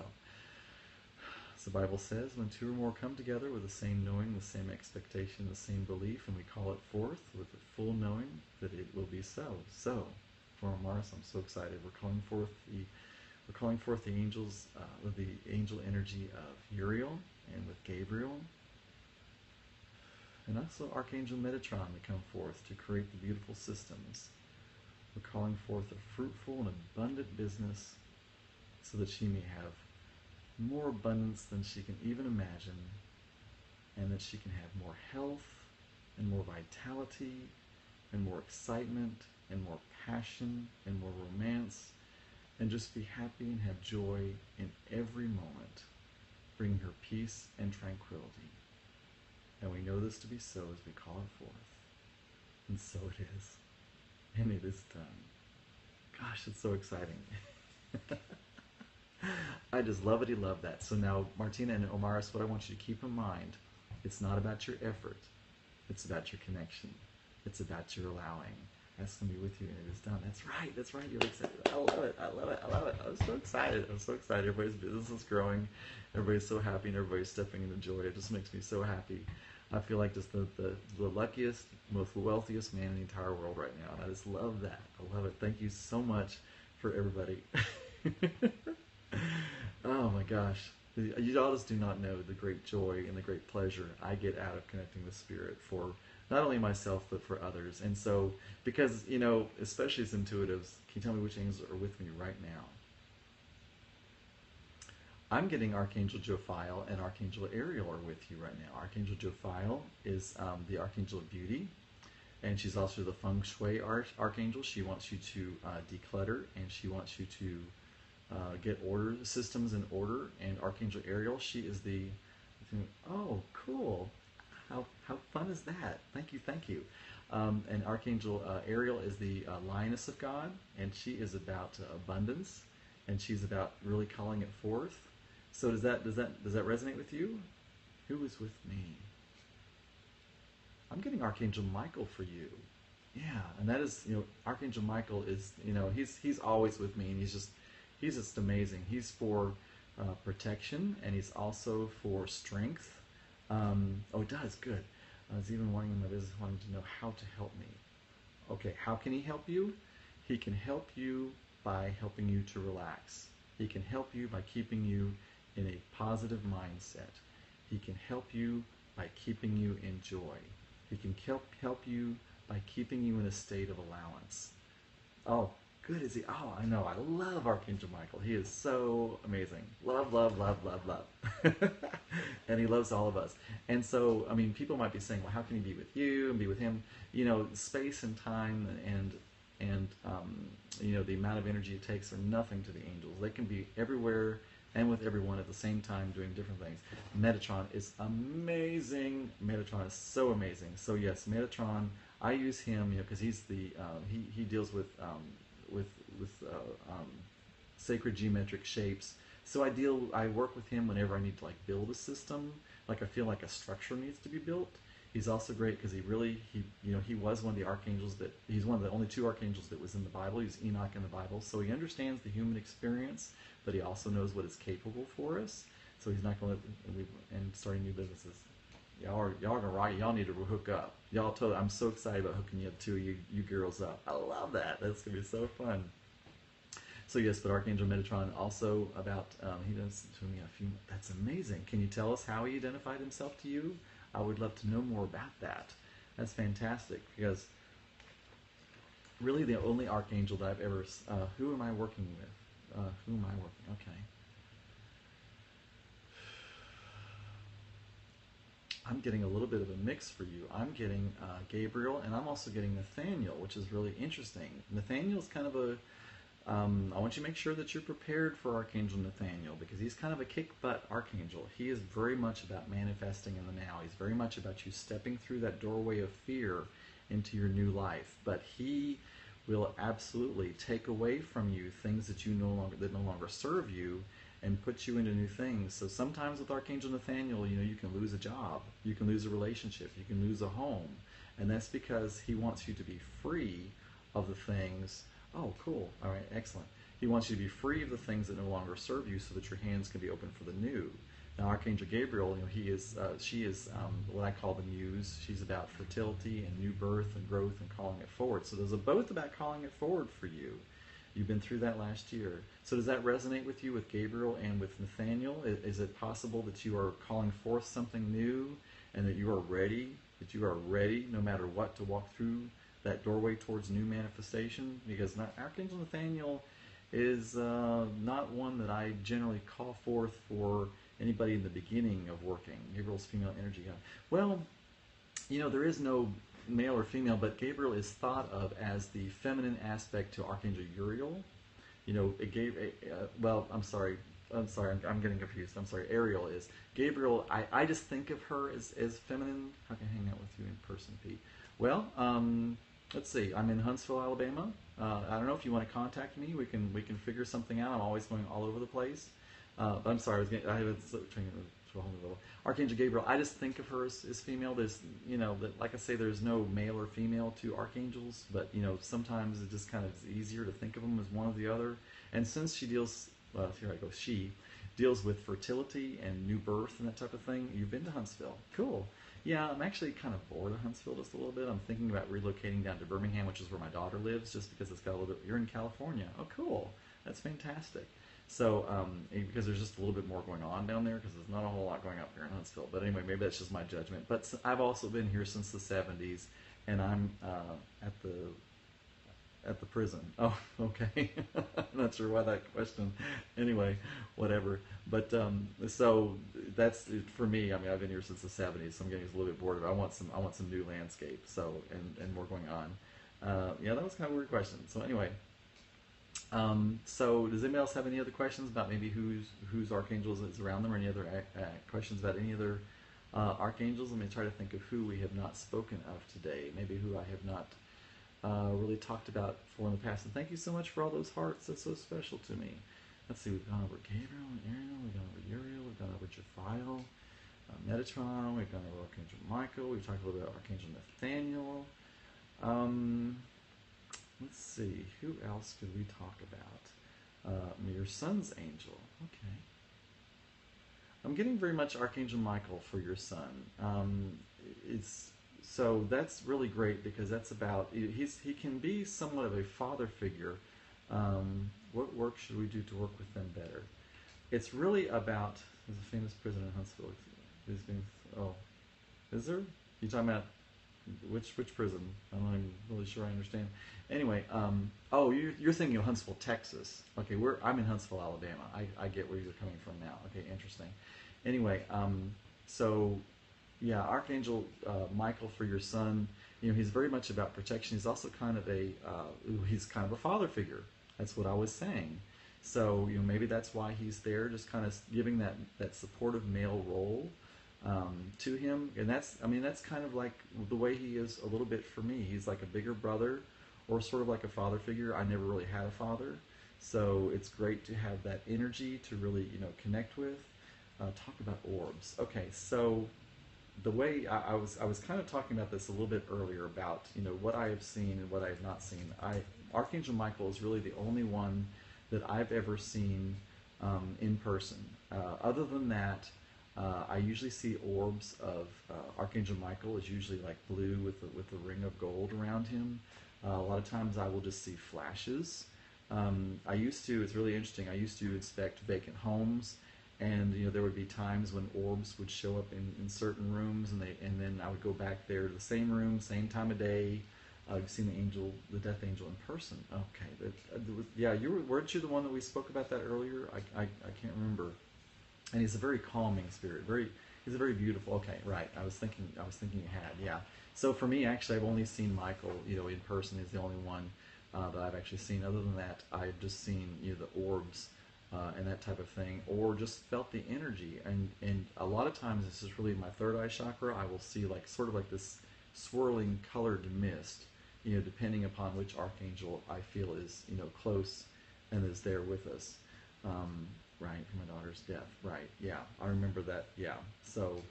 S1: As the Bible says, when two or more come together with the same knowing, the same expectation, the same belief, and we call it forth with the full knowing that it will be so. So, for Mars, I'm so excited. We're calling forth the angels, the angel energy of Uriel and with Gabriel, and also Archangel Metatron to come forth to create the beautiful systems. We're calling forth a fruitful and abundant business so that she may have more abundance than she can even imagine, and that she can have more health and more vitality and more excitement and more passion and more romance, and just be happy and have joy in every moment, bringing her peace and tranquility. And we know this to be so as we call it forth. And so it is. And it is done. Gosh, it's so exciting. I just love that. So now, Martina and Omaris, what I want you to keep in mind, it's not about your effort. It's about your connection. It's about your allowing. That's going to be with you, and it is done. That's right. You're excited. I love it. I'm so excited. Everybody's business is growing. Everybody's so happy, and everybody's stepping into joy. It just makes me so happy. I feel like just the luckiest, most wealthiest man in the entire world right now. And I just love that. I love it. Thank you so much for everybody. Oh my gosh. You all just do not know the great joy and the great pleasure I get out of connecting with Spirit for not only myself, but for others. And so, because, especially as intuitives, can you tell me which angels are with me right now? I'm getting Archangel Jophiel and Archangel Ariel are with you right now. Archangel Jophiel is the Archangel of Beauty, and she's also the Feng Shui Archangel. She wants you to declutter, and she wants you to get systems in order. And Archangel Ariel, she is the, oh, cool. How fun is that? Thank you. And Archangel Ariel is the Lioness of God, and she is about abundance, and she's about really calling it forth. So does that resonate with you? Who is with me? I'm getting Archangel Michael for you. Yeah, and that is, Archangel Michael is, he's always with me, and he's just amazing. He's for protection, and he's also for strength. Oh, it does, good. I was even wanting in my business, wanting to know how to help me. Okay, how can he help you? He can help you by helping you to relax. He can help you by keeping you in a positive mindset. He can help you by keeping you in joy. He can help you by keeping you in a state of allowance. Oh, good is he? Oh, I know. I love Archangel Michael. He is so amazing. Love. And he loves all of us. And so, people might be saying, well, how can he be with you and be with him? Space and time and the amount of energy it takes are nothing to the angels. They can be everywhere and with everyone at the same time doing different things. Metatron is amazing. Metatron is so amazing. So yes, Metatron, I use him, because he's the he deals with sacred geometric shapes. So I work with him whenever I need to build a system, I feel like a structure needs to be built. He's also great because he was one of the archangels he's one of the only two archangels that was in the Bible. He's Enoch in the Bible, so he understands the human experience, but he also knows what is capable for us. So he's not going to and starting new businesses. Y'all gonna rock. Y'all need to hook up. I'm so excited about hooking you two you girls up. I love that. That's gonna be so fun. So yes, but Archangel Metatron also about he does to me a few. That's amazing. Can you tell us how he identified himself to you? I would love to know more about that. That's fantastic, because really the only archangel that I've ever. Who am I working with? Okay. I'm getting a little bit of a mix for you. I'm getting Gabriel, and I'm also getting Nathaniel, which is really interesting. Nathaniel's kind of a. I want you to make sure that you're prepared for Archangel Nathaniel, because he's kind of a kick-butt archangel. He is very much about manifesting in the now. He's very much about you stepping through that doorway of fear into your new life. But he will absolutely take away from you things that no longer serve you, and put you into new things. So sometimes with Archangel Nathaniel, you can lose a job, you can lose a relationship, you can lose a home, and that's because he wants you to be free of the things. Oh, cool. All right, excellent. He wants you to be free of the things that no longer serve you, so that your hands can be open for the new. Now, Archangel Gabriel, she is what I call the muse. She's about fertility and new birth and growth and calling it forward. So there's both about calling it forward for you. You've been through that last year. So does that resonate with you with Gabriel and with Nathaniel? Is it possible that you are calling forth something new and that you are ready, no matter what, to walk through that doorway towards new manifestation? Because Archangel Nathaniel is not one that I generally call forth for anybody in the beginning of working. Gabriel's female energy. Well, there is no male or female, but Gabriel is thought of as the feminine aspect to Archangel Uriel. It gave well, I'm sorry, I'm getting confused. I'm sorry, Ariel is. Gabriel, I just think of her as feminine. How can I hang out with you in person, Pete? Well, let's see. I'm in Huntsville, Alabama. I don't know if you want to contact me. We can figure something out. I'm always going all over the place. But I'm sorry, I was trying to hold a little. Archangel Gabriel, I just think of her as female. There's, like I say, there's no male or female to archangels, but sometimes it just kind of is easier to think of them as one or the other. And since she deals, here I go, she deals with fertility and new birth and that type of thing. You've been to Huntsville, cool. Yeah, I'm actually kind of bored of Huntsville just a little bit. I'm thinking about relocating down to Birmingham, which is where my daughter lives, just because it's got a little bit. You're in California, oh cool, that's fantastic. So, because there's just a little bit more going on down there, because there's not a whole lot going up here in Huntsville. But anyway, maybe that's just my judgment. But I've also been here since the 70s, and I'm at the prison. Oh, okay. I'm not sure why that question. Anyway, whatever. But so that's for me. I mean, I've been here since the 70s, so I'm getting a little bit bored of it. I want some new landscape. So and more going on. Yeah, that was kind of a weird question. So anyway. So does anybody else have any other questions about maybe whose archangels is around them, or any other questions about any other archangels? Let me try to think of who we have not spoken of today, maybe who I have not really talked about for in the past. And thank you so much for all those hearts. That's so special to me. Let's see, we've gone over Gabriel and Ariel, we've gone over Uriel, we've gone over Jephiel, Metatron, we've gone over Archangel Michael, we've talked a little bit about Archangel Nathaniel. Let's see, who else could we talk about? Your son's angel. Okay. I'm getting very much Archangel Michael for your son. So that's really great, because that's about, he can be somewhat of a father figure. What work should we do to work with them better? It's really about, there's a famous prison in Huntsville. Is there? You talking about which prison? I'm not even really sure I understand. Anyway, you're thinking of Huntsville, Texas. Okay, I'm in Huntsville, Alabama. I get where you're coming from now. Okay, interesting. Anyway, so yeah, Archangel Michael for your son. He's very much about protection. He's also kind of he's kind of a father figure. That's what I was saying. So maybe that's why he's there, just kind of giving that supportive male role to him. And that's kind of like the way he is a little bit for me. He's like a bigger brother, or sort of like a father figure. I never really had a father, so it's great to have that energy to really connect with. Talk about orbs. Okay, so the way I was kind of talking about this a little bit earlier about what I have seen and what I have not seen. Archangel Michael is really the only one that I've ever seen in person. Other than that, I usually see orbs of Archangel Michael is usually like blue with the ring of gold around him. A lot of times I will just see flashes. It's really interesting, I used to inspect vacant homes, and there would be times when orbs would show up in certain rooms, and then I would go back there to the same room, same time of day. I've seen the death angel in person. Okay, weren't you the one that we spoke about that earlier? I can't remember. And he's a very calming spirit. He's a very beautiful. Okay, right. I was thinking you had. Yeah. So for me, actually, I've only seen Michael. In person. He's the only one that I've actually seen. Other than that, I've just seen the orbs and that type of thing, or just felt the energy. And a lot of times, this is really my third eye chakra. I will see sort of like this swirling colored mist. Depending upon which archangel I feel is close and is there with us. Right, for my daughter's death. Right, yeah, I remember that. Yeah, so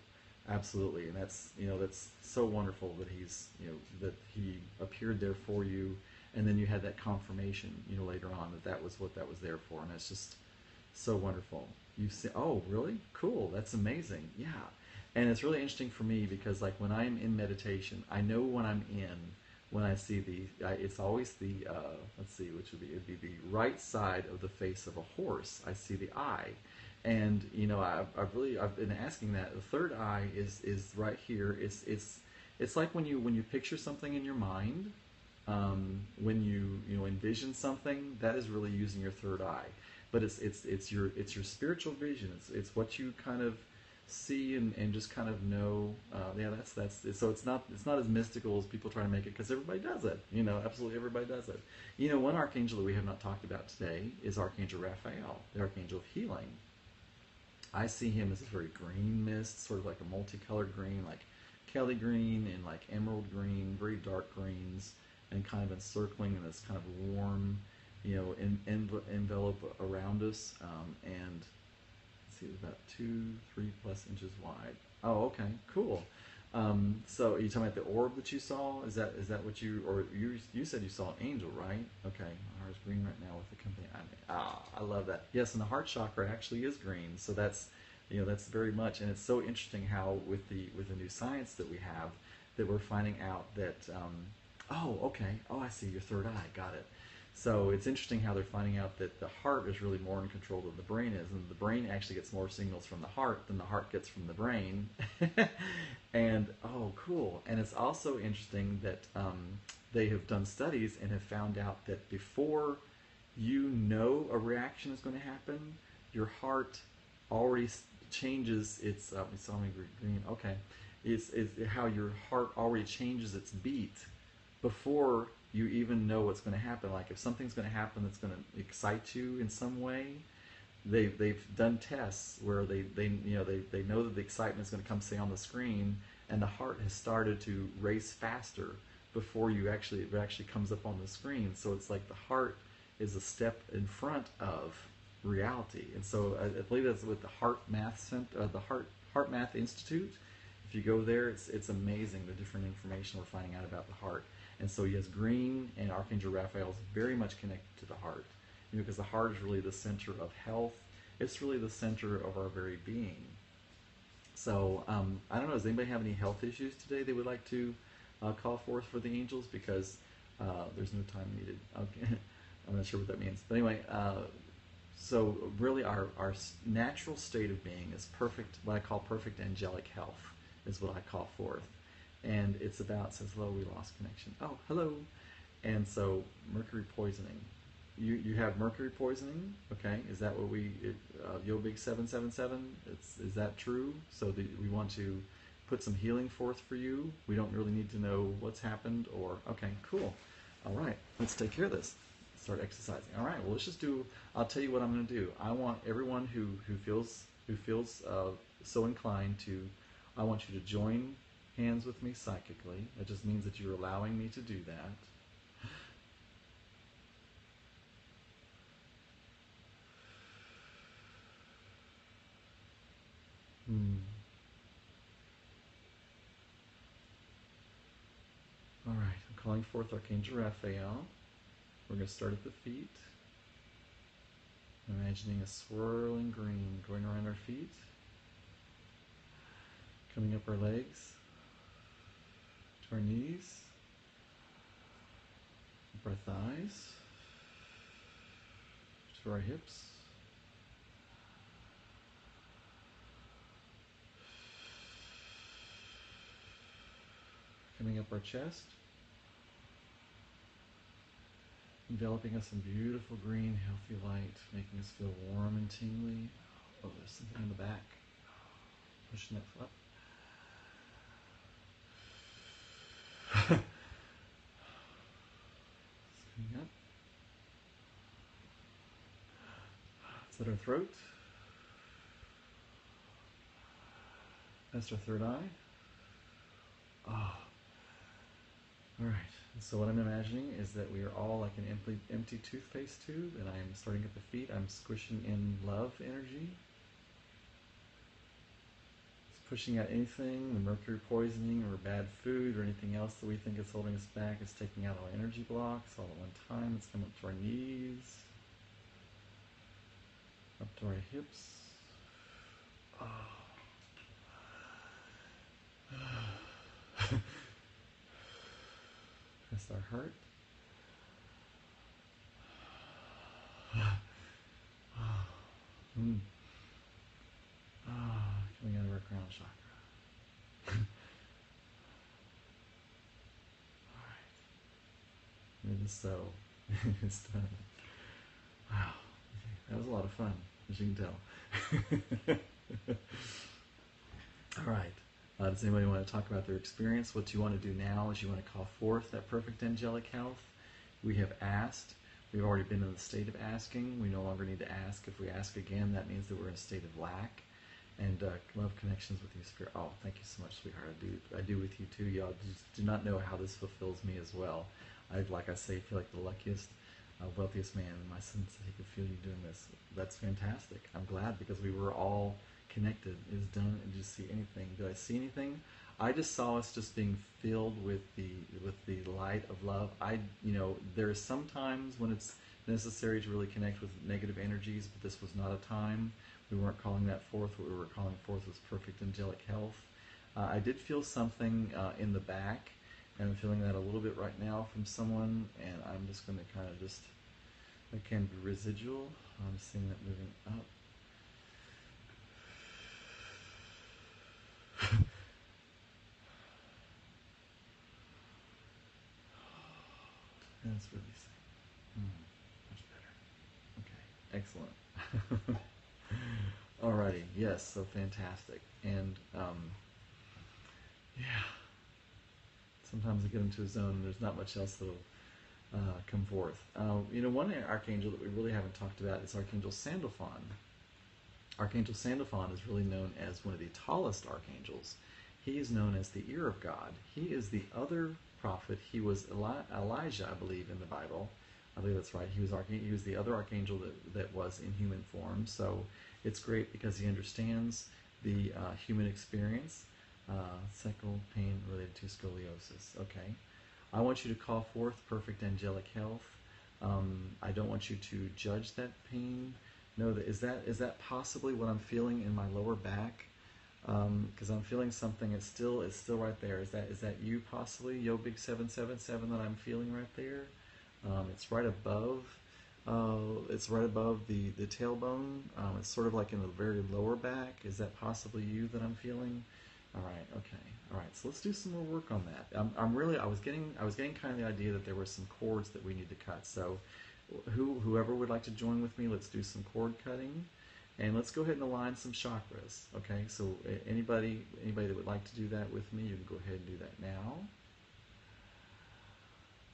S1: absolutely, and that's so wonderful that that he appeared there for you, and then you had that confirmation later on that was what that was there for, and it's just So wonderful. You see, oh, really? Cool. That's amazing. Yeah. And it's really interesting for me because, like, when I'm in meditation, I know when I'm in, when I see it's always let's see, which would be, it'd be the right side of the face of a horse. I see the eye. And, I've been asking that. The third eye is right here. It's like when you picture something in your mind, when you envision something, that is really using your third eye. But it's your spiritual vision. It's what you kind of see and just kind of know. Yeah, that's so it's not as mystical as people try to make it, because everybody does it. Absolutely everybody does it. One archangel that we have not talked about today is Archangel Raphael, the archangel of healing. I see him as a very green mist, sort of like a multicolored green, like Kelly green and like emerald green, very dark greens, and kind of encircling in this kind of warm, envelope around us. And let's see, it's about 2-3+ inches wide. Oh, okay, cool. So are you talking about the orb that you saw? Is that what you said you saw an angel, right? Okay, my heart's green right now with the company I'm in. I love that. Yes, and the heart chakra actually is green, so that's very much, and it's so interesting how with the new science that we have, that we're finding out that oh, okay, oh, I see, your third eye, got it. So it's interesting how they're finding out that the heart is really more in control than the brain is, and the brain actually gets more signals from the heart than the heart gets from the brain. And oh, cool. And it's also interesting that they have done studies and have found out that before a reaction is going to happen, your heart already changes its. We saw me green. Okay, is how your heart already changes its beat before you even know what's going to happen. Like if something's going to happen that's going to excite you in some way, they've done tests where they know that the excitement is going to come, say, on the screen, and the heart has started to race faster before it actually comes up on the screen. So it's like the heart is a step in front of reality. And so I believe that's with the Heart Math Center, the Heart Math Institute. If you go there, it's amazing the different information we're finding out about the heart. And so yes, green and Archangel Raphael is very much connected to the heart, because the heart is really the center of health. It's really the center of our very being. So I don't know, does anybody have any health issues today they would like to call forth for the angels? Because there's no time needed. Okay. I'm not sure what that means. But anyway, so really our natural state of being is perfect, what I call perfect angelic health is what I call forth. And it's about, says, hello, we lost connection. Oh, hello. And so mercury poisoning. You have mercury poisoning, okay? Is that what Yobig 777? Is that true? So we want to put some healing forth for you. We don't really need to know what's happened, or okay, cool. All right, let's take care of this. Start exercising. All right. Well, let's just do. I'll tell you what I'm going to do. I want everyone who feels so inclined to. I want you to join hands with me psychically. That just means that you're allowing me to do that. All right. I'm calling forth Archangel Raphael. We're going to start at the feet. Imagining a swirling green going around our feet, coming up our legs, to our knees, up our thighs, to our hips, coming up our chest, enveloping us in beautiful green, healthy light, making us feel warm and tingly. Oh, there's something in the back. Pushing it up. Coming up. Is that our throat? That's our third eye. Oh. All right. So what I'm imagining is that we are all like an empty toothpaste tube, and I'm starting at the feet. I'm squishing in love energy. It's pushing out anything, the mercury poisoning or bad food or anything else that we think is holding us back. It's taking out all energy blocks all at one time. It's coming up to our knees. Up to our hips. Press our heart. Coming out of our crown chakra. Alright. It is so. It's done. Wow. Okay. That was a lot of fun, as you can tell. Alright. Does anybody want to talk about their experience? What you want to do now is you want to call forth that perfect angelic health. We have asked. We've already been in the state of asking. We no longer need to ask. If we ask again, that means that we're in a state of lack. And love connections with you, Spirit. Oh, thank you so much, sweetheart. I do with you too. Y'all just do not know how this fulfills me as well. Like I say, feel like the luckiest, wealthiest man in my sense that he could feel you doing this. That's fantastic. I'm glad because we were all connected. It is done. Did you see anything? Did I see anything? I just saw us just being filled with the light of love. There's sometimes when it's necessary to really connect with negative energies, but this was not a time. We weren't calling that forth. What we were calling forth was perfect angelic health. I did feel something in the back, and I'm feeling that a little bit right now from someone, and I'm just going to kind of just, that can be residual. I'm seeing that moving up. That's releasing. Much better. Okay, excellent. Alrighty, yes, so fantastic. And yeah, sometimes I get into a zone and there's not much else that'll come forth. One archangel that we really haven't talked about is Archangel Sandalphon. Archangel Sandalphon is really known as one of the tallest archangels. He is known as the ear of God. He is the other prophet. He was Elijah, I believe, in the Bible. I believe that's right. He was the other archangel that was in human form. So it's great because he understands the human experience, sacral pain related to scoliosis. Okay. I want you to call forth perfect angelic health. I don't want you to judge that pain. Know that is that possibly what I'm feeling in my lower back? Because I'm feeling something. It's still right there. Is that you possibly, Yo Big 777 that I'm feeling right there? It's right above. It's right above the tailbone. It's sort of like in the very lower back. Is that possibly you that I'm feeling? All right. Okay. All right. So let's do some more work on that. I was getting kind of the idea that there were some cords that we need to cut. So whoever would like to join with me, let's do some cord cutting. And let's go ahead and align some chakras, okay? So anybody that would like to do that with me, you can go ahead and do that now.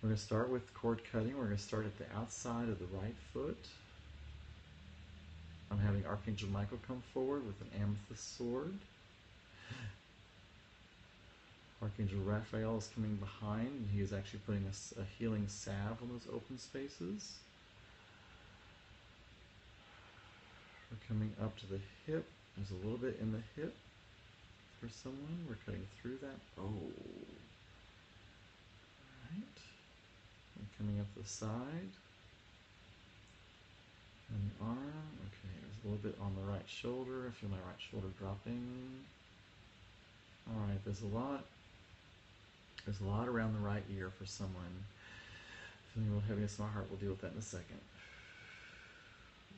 S1: We're going to start with cord cutting. We're going to start at the outside of the right foot. I'm having Archangel Michael come forward with an amethyst sword. Archangel Raphael is coming behind, and he is actually putting a healing salve on those open spaces. We're coming up to the hip. There's a little bit in the hip for someone. We're cutting through that. Oh. Alright. And coming up the side. And the arm. Okay, there's a little bit on the right shoulder. I feel my right shoulder dropping. Alright, there's a lot around the right ear for someone. Feeling a little heaviness in my heart. We'll deal with that in a second.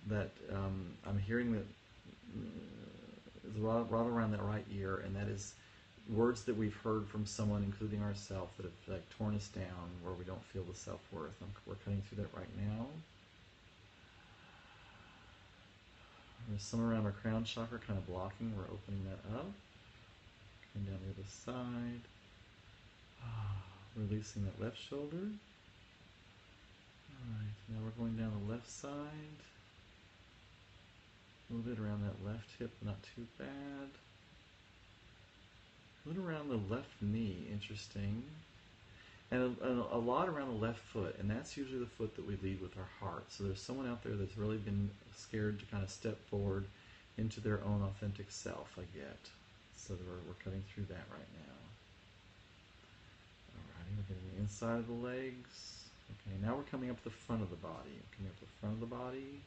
S1: That I'm hearing that there's a lot around that right ear, and that is words that we've heard from someone, including ourselves, that have torn us down, where we don't feel the self-worth. We're cutting through that right now. There's some around our crown chakra kind of blocking. We're opening that up. Coming down the other side. Releasing that left shoulder. Alright, now we're going down the left side. A little bit around that left hip, not too bad. A little around the left knee, interesting. And a lot around the left foot, and that's usually the foot that we lead with our heart. So there's someone out there that's really been scared to kind of step forward into their own authentic self, I get. So we're cutting through that right now. Alrighty, we're getting the inside of the legs. Okay, now we're coming up the front of the body. Coming up the front of the body.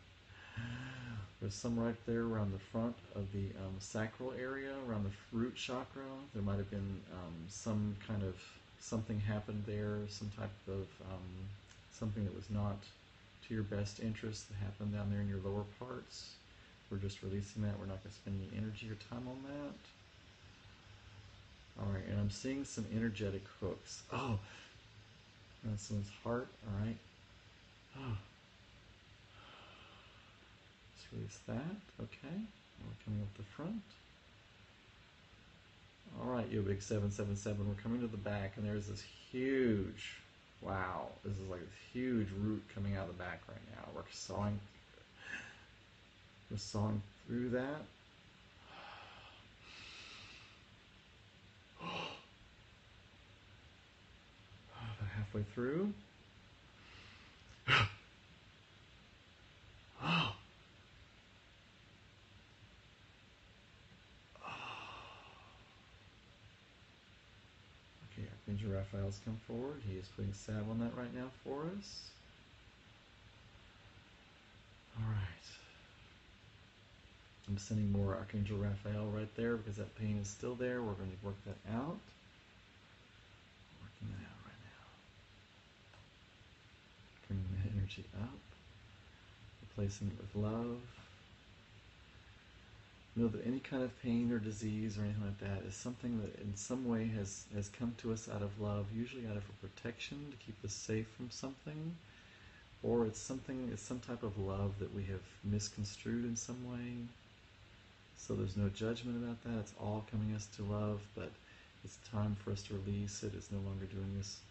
S1: There's some right there around the front of the sacral area, around the root chakra. There might have been some kind of something happened there, some type of something that was not to your best interest that happened down there in your lower parts. We're just releasing that. We're not going to spend any energy or time on that. All right, and I'm seeing some energetic hooks. Oh, that's someone's heart. All right. Oh. Let's release that. Okay. We're coming up the front. All right, you big 777. We're coming to the back, and there's this huge, wow, this is like this huge root coming out of the back right now. We're sawing through that. About halfway through. Okay, Archangel Raphael's come forward. He is putting salve on that right now for us. All right. I'm sending more Archangel Raphael right there because that pain is still there. We're going to work that out. Working that out right now. Bringing that energy up. Replacing it with love. Know that any kind of pain or disease or anything like that is something that in some way has come to us out of love, usually out of a protection to keep us safe from something, or it's some type of love that we have misconstrued in some way. So there's no judgment about that. It's all coming us to love, but it's time for us to release it. It's no longer doing this.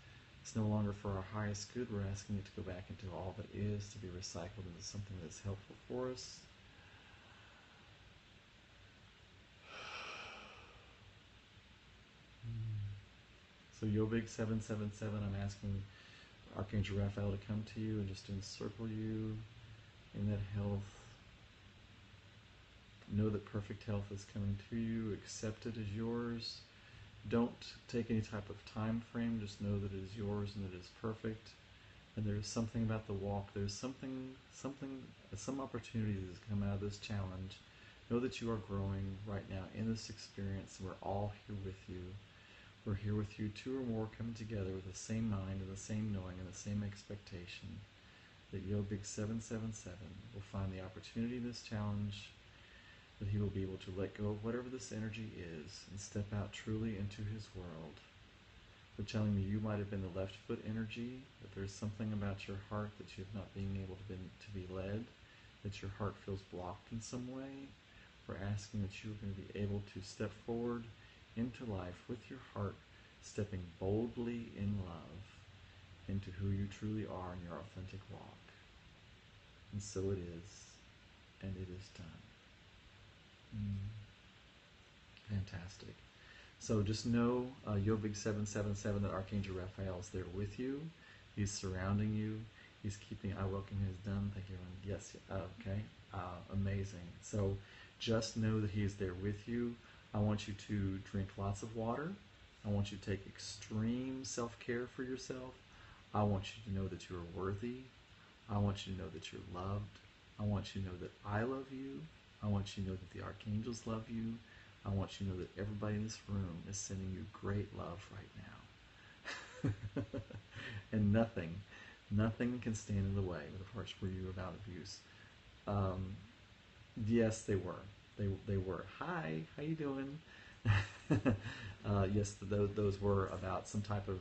S1: It's no longer for our highest good. We're asking it to go back into all that is, to be recycled into something that's helpful for us. So Yobig 777, I'm asking Archangel Raphael to come to you and just to encircle you in that health. Know that perfect health is coming to you. Accept it as yours. Don't take any type of time frame. Just know that it is yours and that it is perfect. And there's something about the walk. There's some opportunity that has come out of this challenge. Know that you are growing right now in this experience. And we're all here with you. We're here with you, two or more coming together with the same mind and the same knowing and the same expectation that Yobig 777 will find the opportunity in this challenge, that he will be able to let go of whatever this energy is and step out truly into his world. We're telling you might have been the left foot energy, that there's something about your heart that you've not been able to be led, that your heart feels blocked in some way. We're asking that you're going to be able to step forward into life with your heart, stepping boldly in love into who you truly are in your authentic walk. And so it is, and it is done. Fantastic. So just know, Yobig 777, that Archangel Raphael is there with you. He's surrounding you. He's keeping, I welcome his done. Thank you, everyone. Yes, okay. Amazing. So just know that he is there with you. I want you to drink lots of water. I want you to take extreme self-care for yourself. I want you to know that you are worthy. I want you to know that you're loved. I want you to know that I love you. I want you to know that the archangels love you. I want you to know that everybody in this room is sending you great love right now. And nothing can stand in the way of the parts where you were about abuse. Yes, they were. They were. Hi, how you doing? Yes, those were about some type of,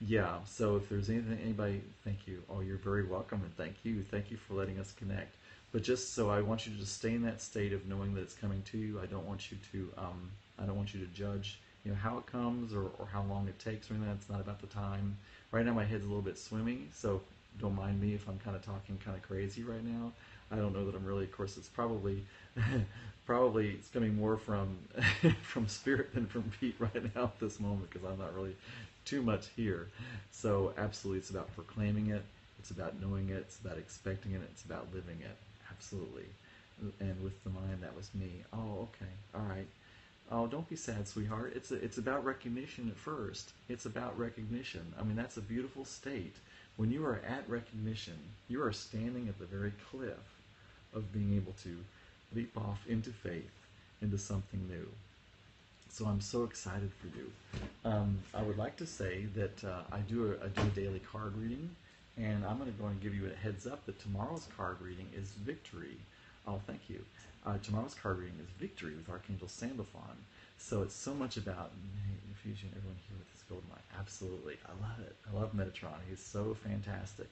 S1: yeah, so if there's anybody, thank you. Oh, you're very welcome, and thank you. Thank you for letting us connect. But just so I want you to just stay in that state of knowing that it's coming to you. I don't want you to judge, how it comes or how long it takes or anything. It's not about the time. Right now my head's a little bit swimming, so don't mind me if I'm kind of talking kind of crazy right now. I don't know that I'm really, of course, it's probably it's coming more from from spirit than from Pete right now at this moment, because I'm not really too much here. So absolutely, it's about proclaiming it, it's about knowing it, it's about expecting it, it's about living it. Absolutely. And with the mind, that was me. Oh, okay, all right. Oh, don't be sad, sweetheart. It's about recognition at first. It's about recognition. I mean, that's a beautiful state. When you are at recognition, you are standing at the very cliff of being able to leap off into faith, into something new. So I'm so excited for you. I would like to say that I do a daily card reading, and I'm going to go and give you a heads up that tomorrow's card reading is Victory. Oh, thank you. Tomorrow's card reading is Victory with Archangel Sandalphon. So it's so much about infusion. Everyone here with this golden light. Absolutely, I love it. I love Metatron. He's so fantastic.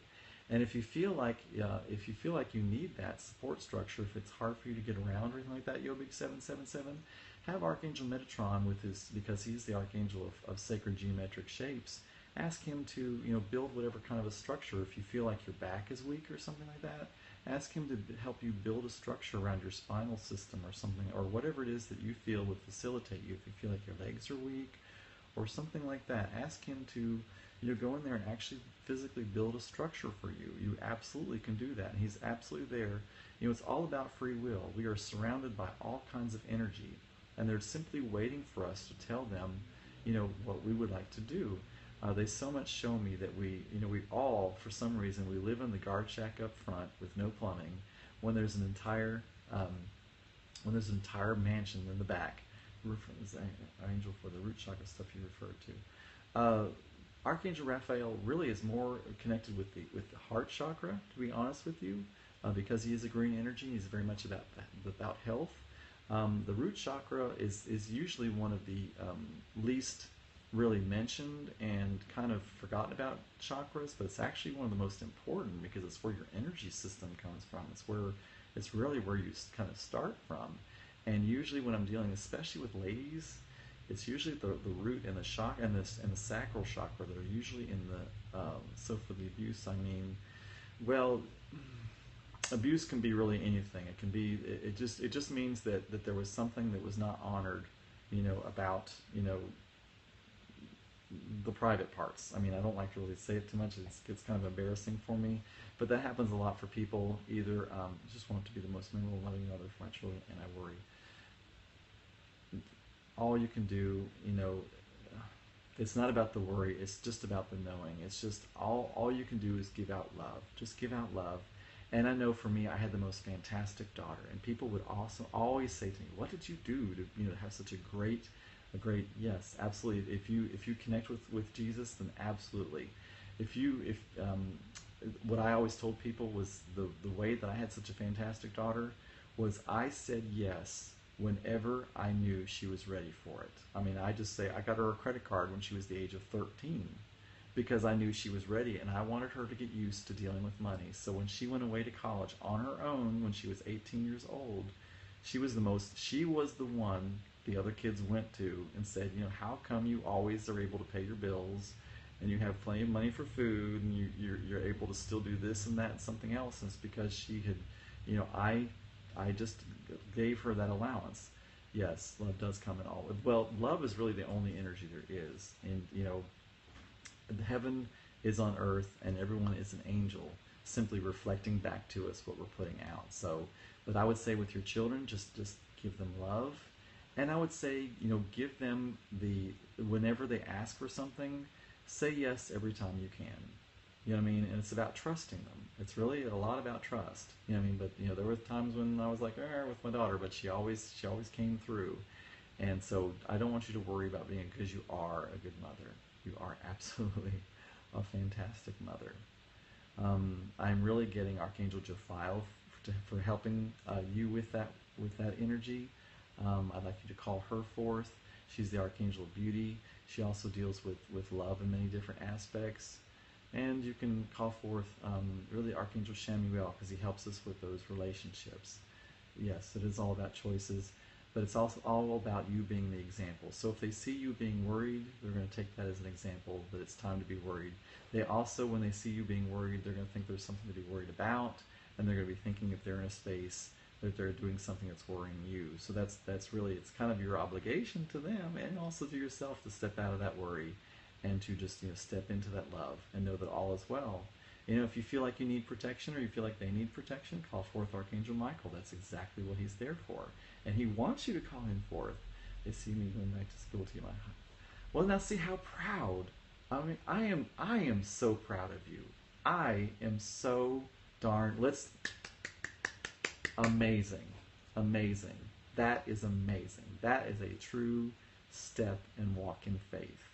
S1: And if you feel like you need that support structure, if it's hard for you to get around or anything like that, Yobig 777, have Archangel Metatron with his, because he's the Archangel of sacred geometric shapes. Ask him to build whatever kind of a structure. If you feel like your back is weak or something like that, ask him to help you build a structure around your spinal system or something, or whatever it is that you feel would facilitate you. If you feel like your legs are weak or something like that, ask him to go in there and actually physically build a structure for you. You absolutely can do that. And he's absolutely there. It's all about free will. We are surrounded by all kinds of energy, and they're simply waiting for us to tell them, what we would like to do. They so much show me that we all, for some reason, we live in the guard shack up front with no plumbing, when there's an entire mansion in the back. Angel for the root chakra stuff you referred to. Archangel Raphael really is more connected with the heart chakra, to be honest with you, because he is a green energy. He's very much about health. The root chakra is usually one of the least really mentioned and kind of forgotten about chakras, but it's actually one of the most important, because it's where your energy system comes from. It's really where you kind of start from. And usually when I'm dealing, especially with ladies, it's usually the root and the chakra and the sacral chakra that are usually in the. So for the abuse, I mean, well, abuse can be really anything. It can be. It just means that there was something that was not honored, about the private parts. I mean, I don't like to really say it too much. It's kind of embarrassing for me, but that happens a lot for people. Either just want to be the most memorable, loving mother for my children, and I worry. All you can do, it's not about the worry. It's just about the knowing. It's just all you can do is give out love. Just give out love. And I know for me, I had the most fantastic daughter, and people would also always say to me, "What did you do to have such a great?" Yes, absolutely. If you connect with Jesus, then absolutely. What I always told people was the way that I had such a fantastic daughter was I said yes whenever I knew she was ready for it. I mean, I just say I got her a credit card when she was the age of 13 because I knew she was ready, and I wanted her to get used to dealing with money. So when she went away to college on her own when she was 18 years old, she was the one the other kids went to and said, how come you always are able to pay your bills and you have plenty of money for food and you're able to still do this and that and something else? And it's because she had, I just gave her that allowance. Yes, love does come in all. Well, love is really the only energy there is. And, heaven is on earth and everyone is an angel, simply reflecting back to us what we're putting out. So, but I would say with your children, just give them love. And I would say, give them whenever they ask for something, say yes every time you can. You know what I mean? And it's about trusting them. It's really a lot about trust. You know what I mean? But, there were times when I was like, with my daughter, but she always came through. And so I don't want you to worry about being, because you are a good mother. You are absolutely a fantastic mother. I'm really getting Archangel Jophiel for helping you with that energy. I'd like you to call her forth. She's the Archangel of Beauty. She also deals with love in many different aspects. And you can call forth really Archangel Shamuel, because he helps us with those relationships. Yes, it is all about choices, but it's also all about you being the example. So if they see you being worried, they're going to take that as an example that it's time to be worried. They also, when they see you being worried, they're going to think there's something to be worried about, and they're going to be thinking if they're in a space that they're doing something that's worrying you. So that's really, it's kind of your obligation to them and also to yourself to step out of that worry and to just step into that love and know that all is well. If you feel like you need protection or you feel like they need protection, call forth Archangel Michael. That's exactly what he's there for, and he wants you to call him forth. They see me going back to school to you. Well, now see how proud. I mean, I am so proud of you. I am so darn, amazing. Amazing. That is amazing. That is a true step and walk in faith.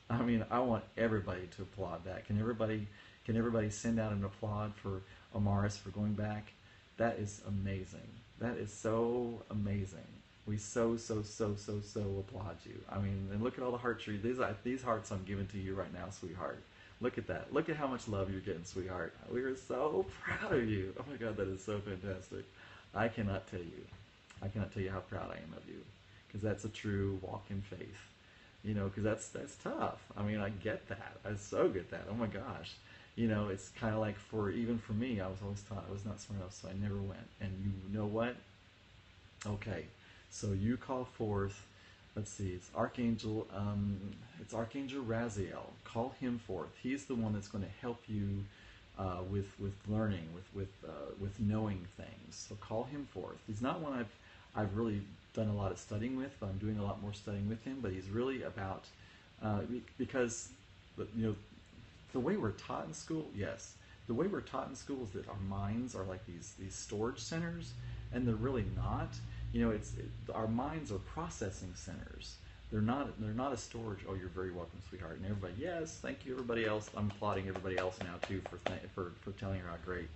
S1: I mean, I want everybody to applaud that. Can everybody send out an applaud for Amaris for going back? That is amazing. That is so amazing. We so applaud you. I mean, and look at all the heart trees. These hearts I'm giving to you right now, sweetheart. Look at that. Look at how much love you're getting, sweetheart. We are so proud of you. Oh my God, that is so fantastic. I cannot tell you. I cannot tell you how proud I am of you, because that's a true walk in faith. You know, because that's tough. I mean, I get that. I so get that. Oh my gosh. You know, it's kind of like even for me, I was always taught I was not smart enough, so I never went. And you know what? Okay, so you call forth. Let's see. It's Archangel. It's Archangel Raziel. Call him forth. He's the one that's going to help you with learning, with knowing things. So call him forth. He's not one I've really done a lot of studying with, but I'm doing a lot more studying with him. But he's really about because you know, the way we're taught in school. Yes, the way we're taught in school is that our minds are like these storage centers, and they're really not. You know, our minds are processing centers. They're not a storage. Oh, you're very welcome, sweetheart. And everybody, yes, thank you. Everybody else, I'm applauding everybody else now too for telling her how great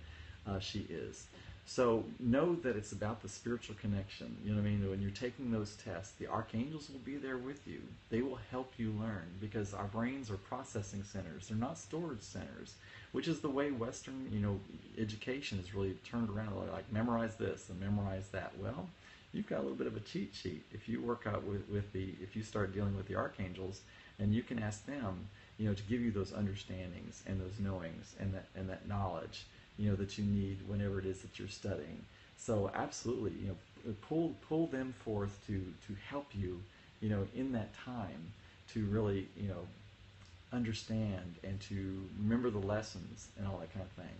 S1: she is. So know that it's about the spiritual connection. You know what I mean? When you're taking those tests, the archangels will be there with you. They will help you learn, because our brains are processing centers. They're not storage centers, which is the way Western, you know, education is really turned around. Like memorize this and memorize that. Well, you've got a little bit of a cheat sheet if you work out if you start dealing with the archangels, and you can ask them, you know, to give you those understandings and those knowings and that knowledge, you know, that you need whenever it is that you're studying. So absolutely, you know, pull them forth to help you, you know, in that time to really, you know, understand and to remember the lessons and all that kind of thing.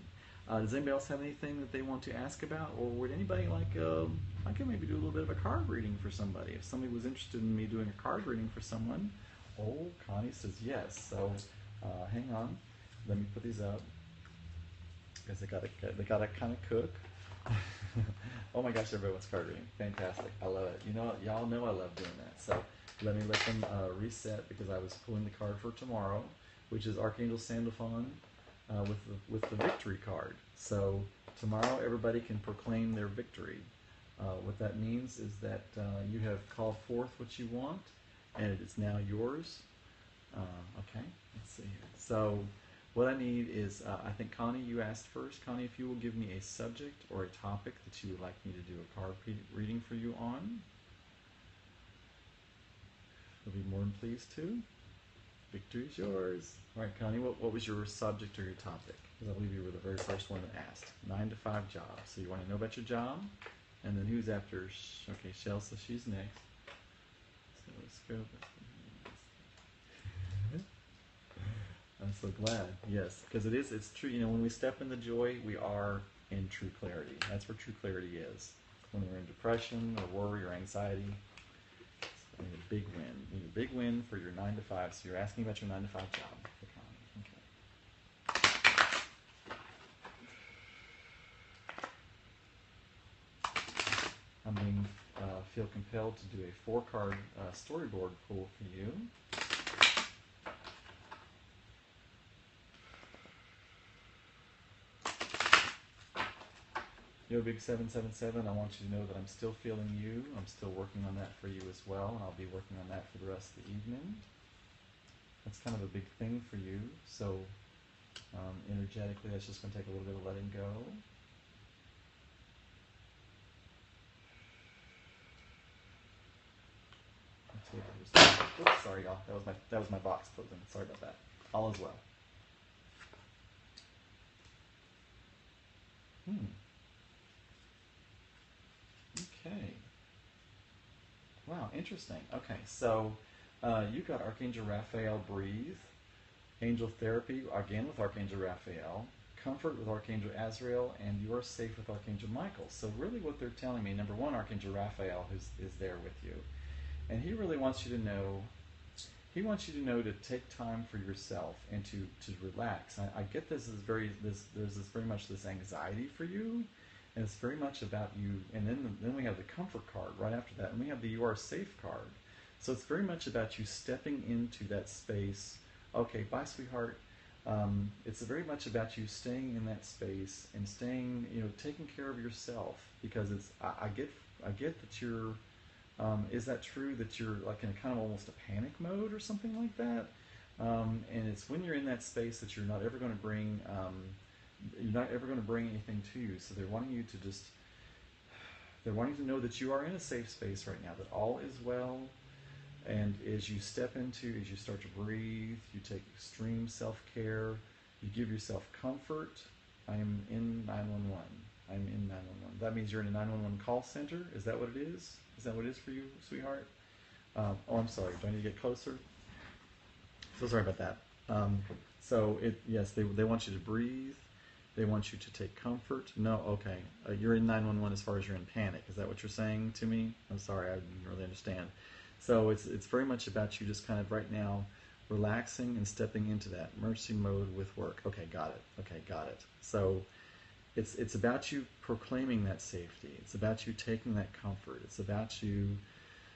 S1: Does anybody else have anything that they want to ask about, or would anybody like I could maybe do a little bit of a card reading for somebody if somebody was interested in me doing a card reading for someone? Oh, Connie says yes. So hang on, let me put these up, because they gotta kind of cook. Oh my gosh, everybody wants card reading. Fantastic, I love it. You know, y'all know I love doing that. So let me let them reset, because I was pulling the card for tomorrow, which is Archangel Sandalphon with the victory card. So tomorrow everybody can proclaim their victory. What that means is that you have called forth what you want, and it is now yours. Okay, let's see here. So what I need is, I think Connie, you asked first. Connie, if you will give me a subject or a topic that you would like me to do a card reading for you on, I'll be more than pleased to. Victory is yours. All right, Connie, what was your subject or your topic? Because I believe you were the very first one that asked. 9 to 5 job. So you want to know about your job? And then who's after? Okay, Shell says she's next. So let's go. I'm so glad. Yes, because it's true. You know, when we step in the joy, we are in true clarity. That's where true clarity is. When we're in depression or worry or anxiety, you need a big win. You need a big win for your 9 to 5. So you're asking about your 9 to 5 job. I'm being feel compelled to do a 4-card storyboard pull for you. Yo, Big 777, I want you to know that I'm still feeling you. I'm still working on that for you as well, and I'll be working on that for the rest of the evening. That's kind of a big thing for you, so energetically that's just going to take a little bit of letting go. Oops, sorry y'all, that was my box closing. Sorry about that. All is well. Okay. Wow, interesting. Okay, so you got Archangel Raphael, breathe. Angel therapy, again with Archangel Raphael. Comfort with Archangel Azrael, and you are safe with Archangel Michael. So really what they're telling me, number one, Archangel Raphael is there with you. And he really wants you to know He wants you to know to take time for yourself and to relax. I get this is there's this very much this anxiety for you, and it's very much about you. And then we have the comfort card right after that, and we have the you are safe card. So it's very much about you stepping into that space. Okay, bye, sweetheart. It's very much about you staying in that space and staying, taking care of yourself, because I get that you're. Is that true that you're like in a kind of almost a panic mode or something like that? And it's when you're in that space that you're not ever going to bring anything to you. So they're wanting you to they're wanting to know that you are in a safe space right now, that all is well. And as you start to breathe, you take extreme self-care, you give yourself comfort. I am in 911. I'm in 911. That means you're in a 911 call center. Is that what it is? Is that what it is for you, sweetheart? Oh, I'm sorry. Do I need to get closer? So sorry about that. Yes, they want you to breathe. They want you to take comfort. No, okay. You're in 911 as far as you're in panic. Is that what you're saying to me? I'm sorry. I didn't really understand. So it's very much about you just kind of right now relaxing and stepping into that mercy mode with work. Okay, got it. Okay, got it. So it's about you proclaiming that safety. It's about you taking that comfort. It's about you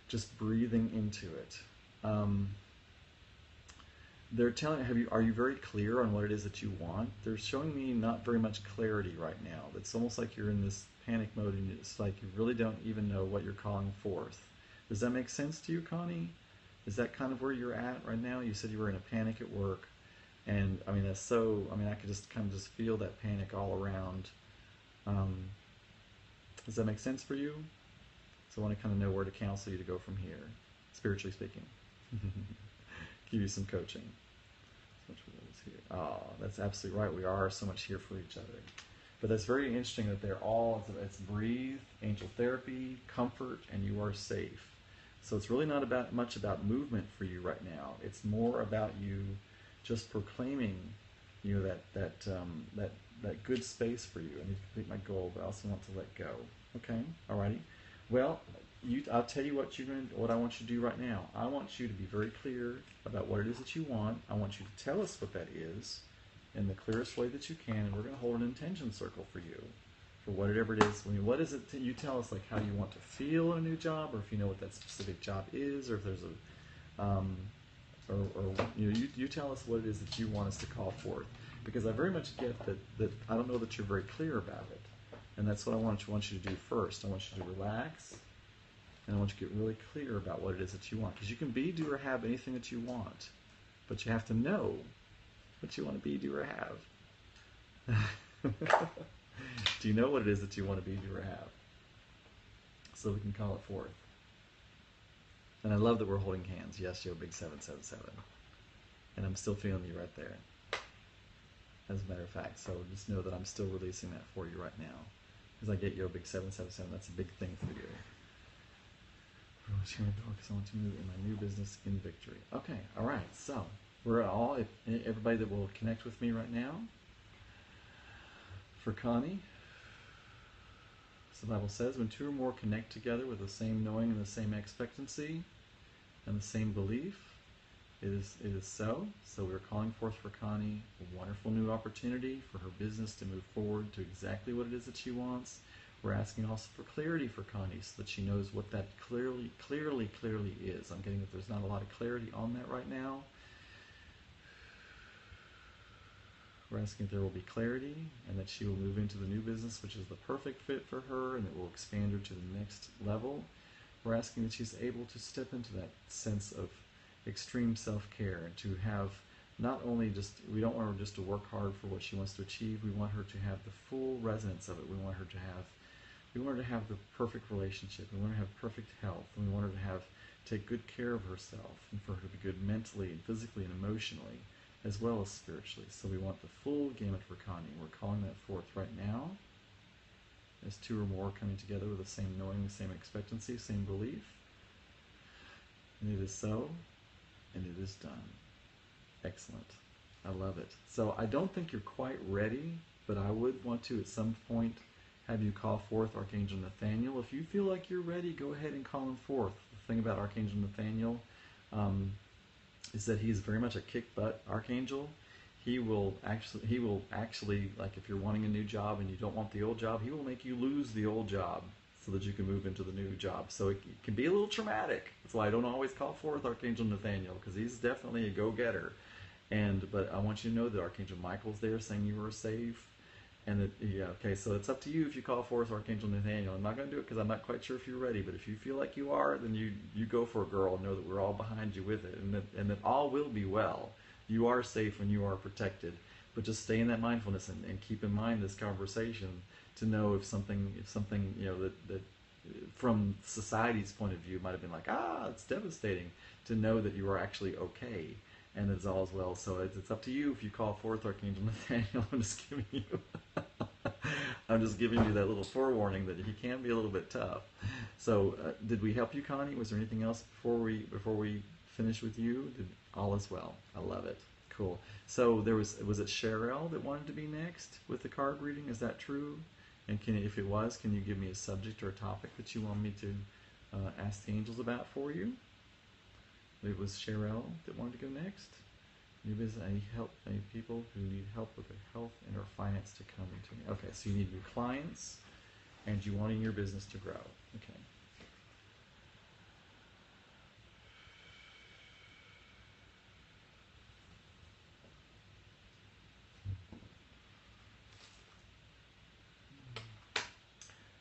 S1: just breathing into it. They're telling are you very clear on what it is that you want? They're showing me not very much clarity right now. It's almost like you're in this panic mode, and it's like you really don't even know what you're calling forth. Does that make sense to you, Connie? Is that kind of where you're at right now? You said you were in a panic at work, and I mean I could just kind of just feel that panic all around. Does that make sense for you? So I want to kind of know where to counsel you to go from here, spiritually speaking. Give you some coaching. Oh, that's absolutely right. We are so much here for each other. But that's very interesting that they're all, it's breathe, angel therapy, comfort, and you are safe. So it's really not much about movement for you right now. It's more about you just proclaiming, that good space for you. I need to complete my goal, but I also want to let go. Okay, alrighty. Well, I'll tell you what I want you to do right now. I want you to be very clear about what it is that you want. I want you to tell us what that is in the clearest way that you can, and we're going to hold an intention circle for you for whatever it is. I mean, what is it you tell us, like how you want to feel in a new job, or if you know what that specific job is, or if there's you tell us what it is that you want us to call forth, because I very much get that I don't know that you're very clear about it, and that's what I want you to do first. I want you to relax. And I want you to get really clear about what it is that you want. Because you can be, do, or have anything that you want. But you have to know what you want to be, do, or have. Do you know what it is that you want to be, do, or have? So we can call it forth. And I love that we're holding hands. Yes, yo, big 777. And I'm still feeling you right there. As a matter of fact. So just know that I'm still releasing that for you right now. Because I get yo, big 777. That's a big thing for you. Because I want to move in my new business in victory. Okay, all right. So we're all, everybody that will connect with me right now. For Connie, so the Bible says, when two or more connect together with the same knowing and the same expectancy and the same belief, it is so. So we're calling forth for Connie a wonderful new opportunity for her business to move forward to exactly what it is that she wants. We're asking also for clarity for Connie so that she knows what that clearly is. I'm getting that there's not a lot of clarity on that right now. We're asking that there will be clarity and that she will move into the new business, which is the perfect fit for her, and it will expand her to the next level. We're asking that she's able to step into that sense of extreme self-care and to have not only we don't want her just to work hard for what she wants to achieve, we want her to have the full resonance of it. We want her to have the perfect relationship. We want her to have perfect health. And we want her to take good care of herself and for her to be good mentally and physically and emotionally as well as spiritually. So we want the full gamut for Connie. We're calling that forth right now as two or more coming together with the same knowing, the same expectancy, same belief. And it is so, and it is done. Excellent. I love it. So I don't think you're quite ready, but I would want to at some point have you call forth Archangel Nathaniel. If you feel like you're ready, go ahead and call him forth. The thing about Archangel Nathaniel, is that he is very much a kick butt archangel. He will actually, like if you're wanting a new job and you don't want the old job, he will make you lose the old job so that you can move into the new job. So it can be a little traumatic. That's why I don't always call forth Archangel Nathaniel, because he's definitely a go-getter. But I want you to know that Archangel Michael's there saying you are safe. And that, yeah, okay, so it's up to you if you call forth Archangel Nathaniel. I'm not going to do it because I'm not quite sure if you're ready, but if you feel like you are, then you go for it, girl, and know that we're all behind you with it, and that all will be well. You are safe and you are protected. But just stay in that mindfulness and keep in mind this conversation to know if something that from society's point of view might have been like, it's devastating, to know that you are actually okay and it's all as well. So it's up to you if you call forth Archangel Nathaniel. I'm just giving you that little forewarning that he can be a little bit tough. So did we help you, Connie? Was there anything else before we finish with you? All is well. I love it. Cool. So was it Cheryl that wanted to be next with the card reading? Is that true? And if it was, can you give me a subject or a topic that you want me to ask the angels about for you? It was Cheryl that wanted to go next. New business, any people who need help with their health and or finance to come into me. Okay, so you need new clients and you wanting your business to grow. Okay.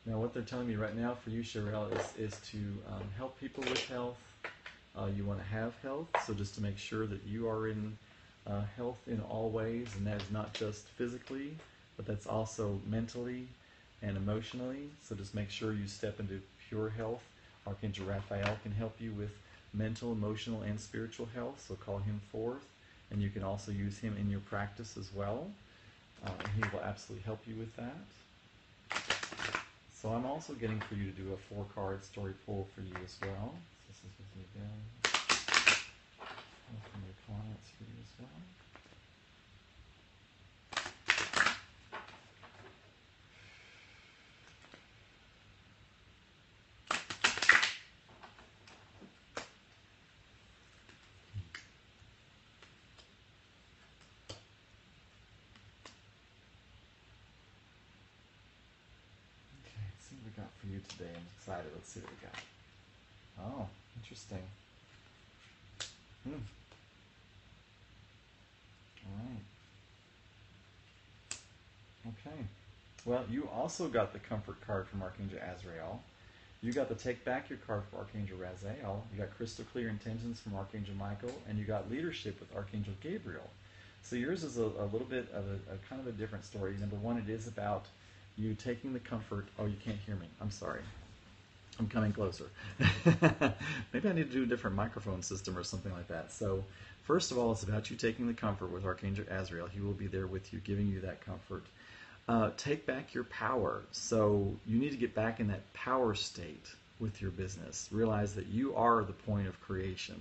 S1: Now what they're telling me right now for you, Cheryl, is to help people with health. You want to have health, so just to make sure that you are in health in all ways, and that is not just physically, but that's also mentally and emotionally. So just make sure you step into pure health. Archangel Raphael can help you with mental, emotional, and spiritual health, so call him forth. And you can also use him in your practice as well. He will absolutely help you with that. So I'm also getting for you to do a 4-card story pull for you as well. So this is with me again. From your clients for you as well. Okay, let's see what we got for you today. I'm excited. Let's see what we got. Oh, interesting. All right. Okay. Well, you also got the comfort card from Archangel Azrael. You got the take back your card for Archangel Raziel. You got crystal clear intentions from Archangel Michael, and you got leadership with Archangel Gabriel. So yours is a little bit of a kind of a different story. Number one, it is about you taking the comfort. Oh, you can't hear me. I'm sorry. I'm coming closer. Maybe I need to do a different microphone system or something like that. So first of all, it's about you taking the comfort with Archangel Azrael. He will be there with you, giving you that comfort. Take back your power. So you need to get back in that power state with your business. Realize that you are the point of creation.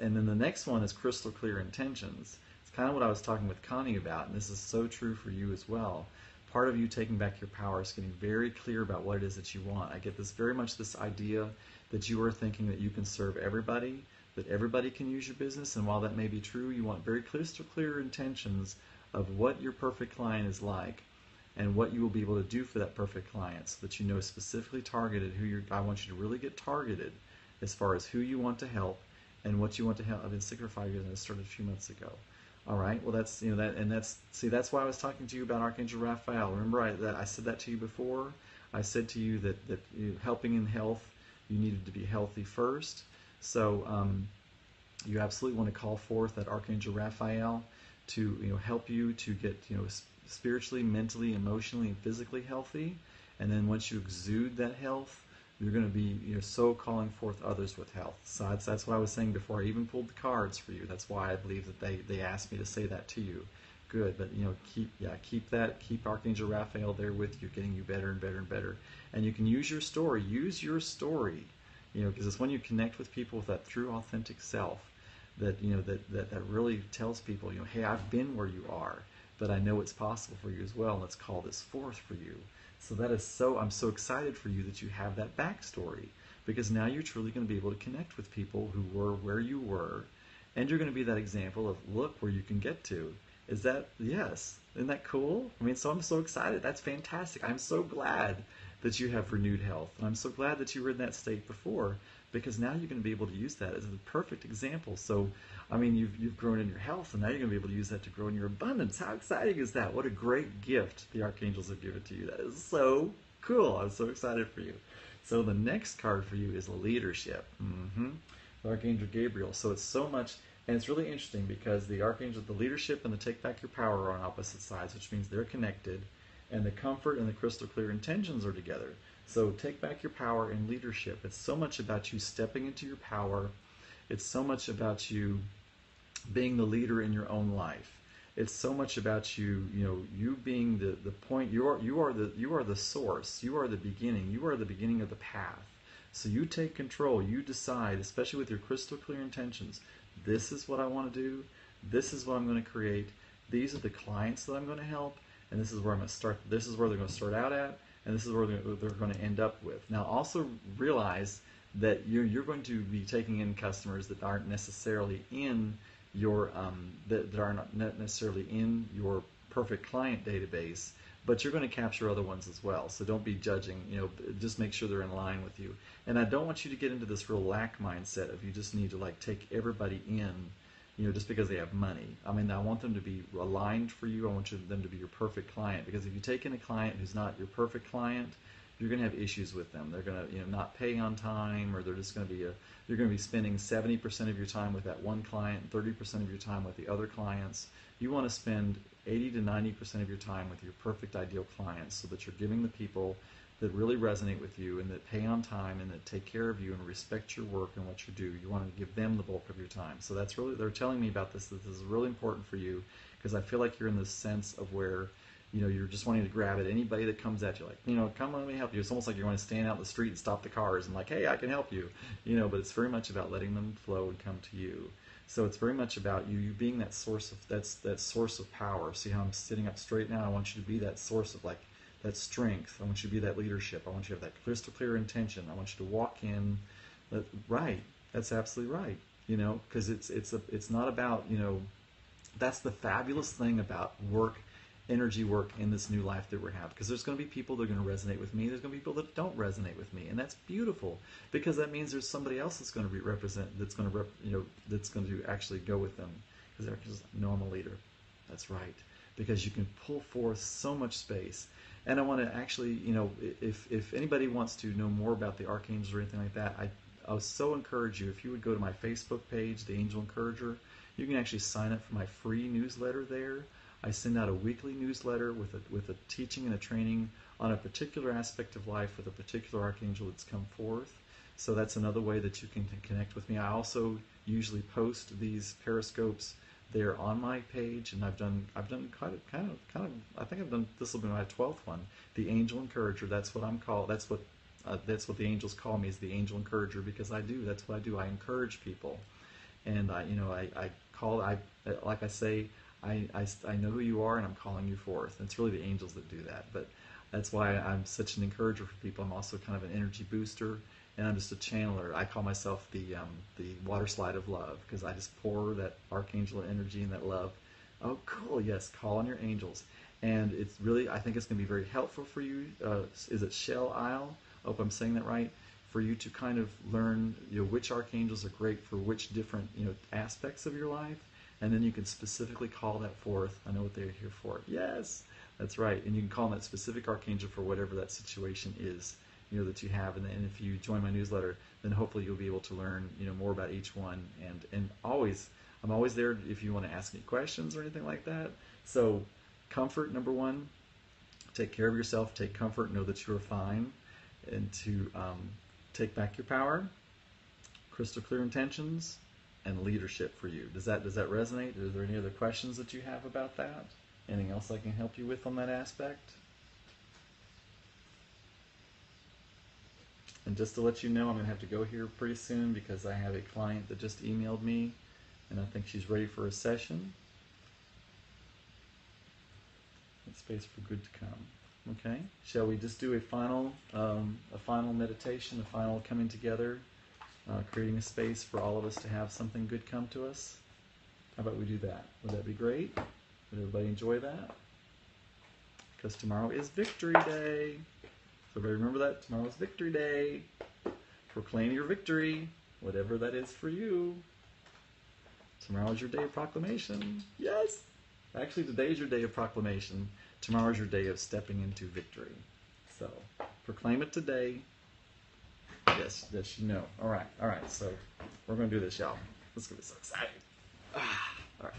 S1: And then the next one is crystal clear intentions. It's kind of what I was talking with Connie about, and this is so true for you as well. Part of you taking back your power is getting very clear about what it is that you want. I get this very much this idea that you are thinking that you can serve everybody, that everybody can use your business, and while that may be true, you want very crystal clear intentions of what your perfect client is like and what you will be able to do for that perfect client, so that you know specifically targeted who you're. I want you to really get targeted as far as who you want to help and what you want to help. I've been sick for 5 years and I started a few months ago. All right. Well, that's that's why I was talking to you about Archangel Raphael. Remember that I said that to you before. I said to you that helping in health, you needed to be healthy first. So you absolutely want to call forth that Archangel Raphael to help you to get spiritually, mentally, emotionally, and physically healthy. And then once you exude that health, you're going to be so calling forth others with health. So that's what I was saying before I even pulled the cards for you. That's why I believe that they asked me to say that to you. Good, but keep Archangel Raphael there with you, getting you better and better and better. And you can use your story. Use your story, because it's when you connect with people with that true, authentic self that that really tells people, hey, I've been where you are, but I know it's possible for you as well. Let's call this forth for you. So I'm so excited for you that you have that backstory, because now you're truly going to be able to connect with people who were where you were, And you're going to be that example of look where you can get to. Is that, yes, isn't that cool? I mean, so I'm so excited. That's fantastic. I'm so glad that you have renewed health. And I'm so glad that you were in that state before, because now you're going to be able to use that as a perfect example. So, I mean, you've grown in your health, and now you're going to be able to use that to grow in your abundance. How exciting is that? What a great gift the archangels have given to you. That is so cool. I'm so excited for you. So the next card for you is leadership. Archangel Gabriel. So it's so much, and it's really interesting because the archangel, the leadership and the take back your power are on opposite sides, which means they're connected, and the comfort and the crystal clear intentions are together. So take back your power and leadership. It's so much about you stepping into your power. It's so much about you being the leader in your own life. It's so much about you, you being the point. You are the source. You are the beginning. You are the beginning of the path. So you take control. You decide, especially with your crystal clear intentions. This is what I want to do. This is what I'm going to create. These are the clients that I'm going to help, and this is where I'm going to start. This is where they're going to start out at, and this is where they're going to end up with. Now, also realize that you're going to be taking in customers that aren't necessarily in your that are not necessarily in your perfect client database, but you're going to capture other ones as well. So don't be judging. Just make sure they're in line with you. And I don't want you to get into this real lack mindset of you just need to like take everybody in, just because they have money. I mean, I want them to be aligned for you. I want them to be your perfect client, because if you take in a client who's not your perfect client, you're going to have issues with them. They're going to not pay on time, or they're just going to be you're going to be spending 70% of your time with that one client and 30% of your time with the other clients. You want to spend 80 to 90% of your time with your perfect ideal clients, so that you're giving the people that really resonate with you and that pay on time and that take care of you and respect your work and what you do. You want to give them the bulk of your time. So that's really, they're telling me about this, that this is really important for you, because I feel like you're in this sense of where you're just wanting to grab at anybody that comes at you, like, come let me help you. It's almost like you want to stand out in the street and stop the cars and like, hey, I can help you, but it's very much about letting them flow and come to you. So it's very much about you being that source of that source of power. See how I'm sitting up straight now? I want you to be that source of that strength. I want you to be that leadership. I want you to have that crystal clear intention. I want you to walk in. Right. That's absolutely right. Because it's not about that's the fabulous thing about energy work in this new life that we have, because there's going to be people that are going to resonate with me, there's going to be people that don't resonate with me, and that's beautiful, because that means there's somebody else that's going to that's going to actually go with them, because they're just I'm a leader. That's right, because you can pull forth so much space. And I want to actually, if anybody wants to know more about the archangels or anything like that, I would so encourage you, if you would go to my Facebook page, The Angel Encourager, you can actually sign up for my free newsletter there. I send out a weekly newsletter with a teaching and a training on a particular aspect of life with a particular archangel that's come forth. So that's another way that you can connect with me. I also usually post these periscopes there on my page, and I've done kind of I think I've done, this will be my 12th one, The Angel Encourager. That's what I'm called. That's what the angels call me, is the Angel Encourager, because that's what I do. I encourage people, and I know who you are, and I'm calling you forth. And it's really the angels that do that, but that's why I'm such an encourager for people. I'm also kind of an energy booster, and I'm just a channeler. I call myself the water slide of love, because I just pour that archangel energy and that love. Oh, cool! Yes, call on your angels, and it's really, I think it's going to be very helpful for you. Is it Shell Isle? I hope I'm saying that right. For you to kind of learn, which archangels are great for which different aspects of your life. And then you can specifically call that forth. I know what they're here for. Yes, that's right. And you can call on that specific archangel for whatever that situation is, that you have. And if you join my newsletter, then hopefully you'll be able to learn, more about each one. And I'm always there if you want to ask me questions or anything like that. So, comfort, number one. Take care of yourself. Take comfort. Know that you are fine. And to take back your power. Crystal clear intentions. And leadership for you. Does that resonate? Are there any other questions that you have about that? Anything else I can help you with on that aspect? And just to let you know, I'm going to have to go here pretty soon, because I have a client that just emailed me, and I think she's ready for a session. Space for good to come. Okay. Shall we just do a final meditation, a final coming together creating a space for all of us to have something good come to us. How about we do that? Would that be great? Would everybody enjoy that? Because tomorrow is Victory Day. So everybody remember that? Tomorrow is Victory Day. Proclaim your victory, whatever that is for you. Tomorrow is your day of proclamation. Yes! Actually, today is your day of proclamation. Tomorrow is your day of stepping into victory. So, proclaim it today. Yes, yes, you know. All right. So, we're going to do this, y'all. Let's get so excited. All right.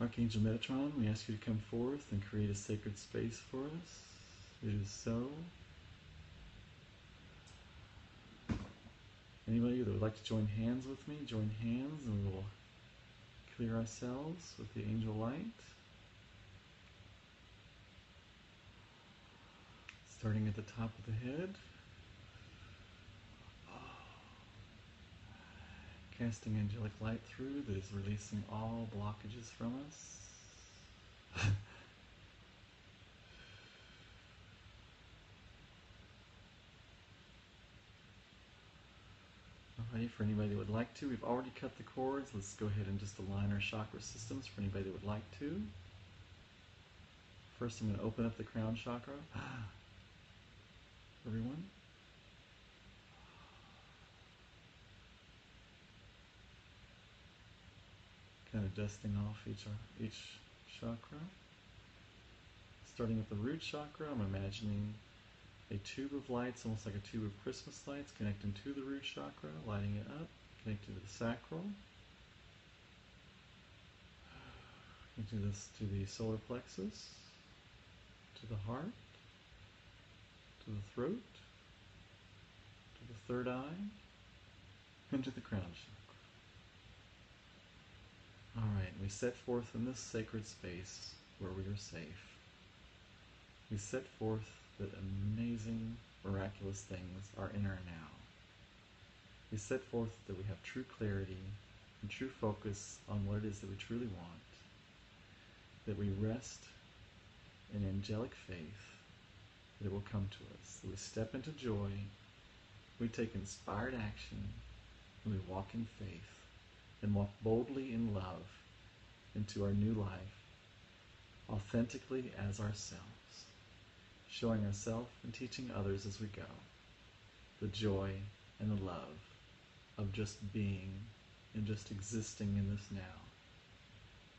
S1: Archangel Metatron, we ask you to come forth and create a sacred space for us. It is so. Anybody that would like to join hands with me, join hands and we'll clear ourselves with the angel light. Starting at the top of the head. Casting angelic light through that is releasing all blockages from us. Alrighty, for anybody that would like to, we've already cut the cords. Let's go ahead and just align our chakra systems for anybody that would like to. First, I'm going to open up the crown chakra. Everyone. Kind of dusting off each chakra. Starting with the root chakra, I'm imagining a tube of lights, almost like a tube of Christmas lights, connecting to the root chakra, lighting it up, connecting to the sacral, connecting this to the solar plexus, to the heart, to the throat, to the third eye, and to the crown chakra. Alright, we set forth in this sacred space where we are safe. We set forth that amazing, miraculous things are in our now. We set forth that we have true clarity and true focus on what it is that we truly want. That we rest in angelic faith that it will come to us. That we step into joy, we take inspired action, and we walk in faith. And walk boldly in love into our new life, authentically as ourselves, showing ourselves and teaching others as we go, the joy and the love of just being and just existing in this now,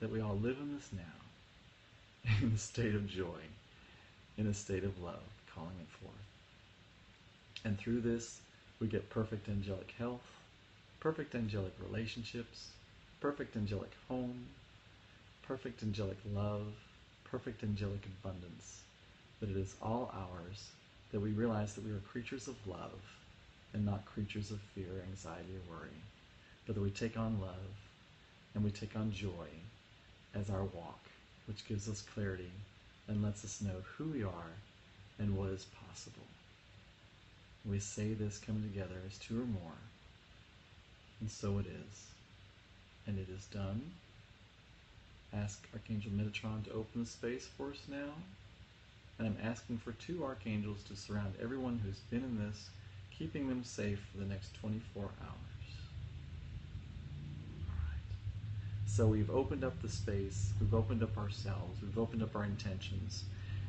S1: that we all live in this now, in a state of joy, in a state of love, calling it forth. And through this, we get perfect angelic health, perfect angelic relationships, perfect angelic home, perfect angelic love, perfect angelic abundance, that it is all ours, that we realize that we are creatures of love and not creatures of fear, anxiety, or worry, but that we take on love and we take on joy as our walk, which gives us clarity and lets us know who we are and what is possible. We say this coming together as two or more. And so it is. And it is done. Ask Archangel Metatron to open the space for us now. And I'm asking for 2 archangels to surround everyone who's been in this, keeping them safe for the next 24 hours. Alright. So we've opened up the space, we've opened up ourselves, we've opened up our intentions.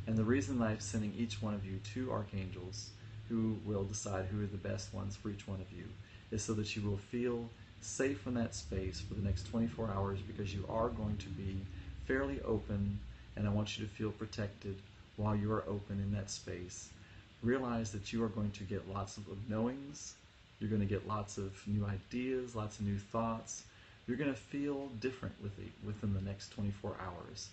S1: And the reason I'm sending each one of you 2 archangels who will decide who are the best ones for each one of you is so that you will feel safe in that space for the next 24 hours, because you are going to be fairly open, and I want you to feel protected while you are open in that space. Realize that you are going to get lots of knowings. You're going to get lots of new ideas, lots of new thoughts. You're going to feel different within the next 24 hours.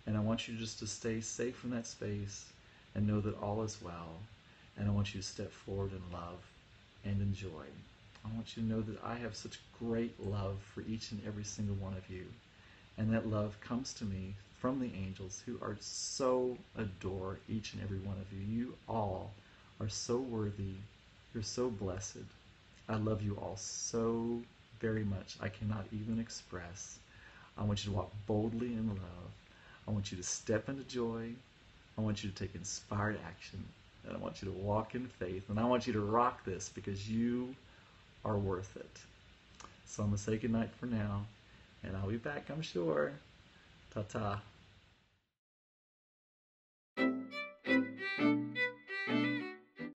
S1: And I want you just to stay safe in that space and know that all is well. And I want you to step forward in love and in joy. I want you to know that I have such great love for each and every single one of you. And that love comes to me from the angels, who are so adore each and every one of you. You all are so worthy. You're so blessed. I love you all so very much. I cannot even express. I want you to walk boldly in love. I want you to step into joy. I want you to take inspired action. And I want you to walk in faith. And I want you to rock this, because you are worth it. So I'm going to say goodnight for now. And I'll be back, I'm sure. Ta-ta.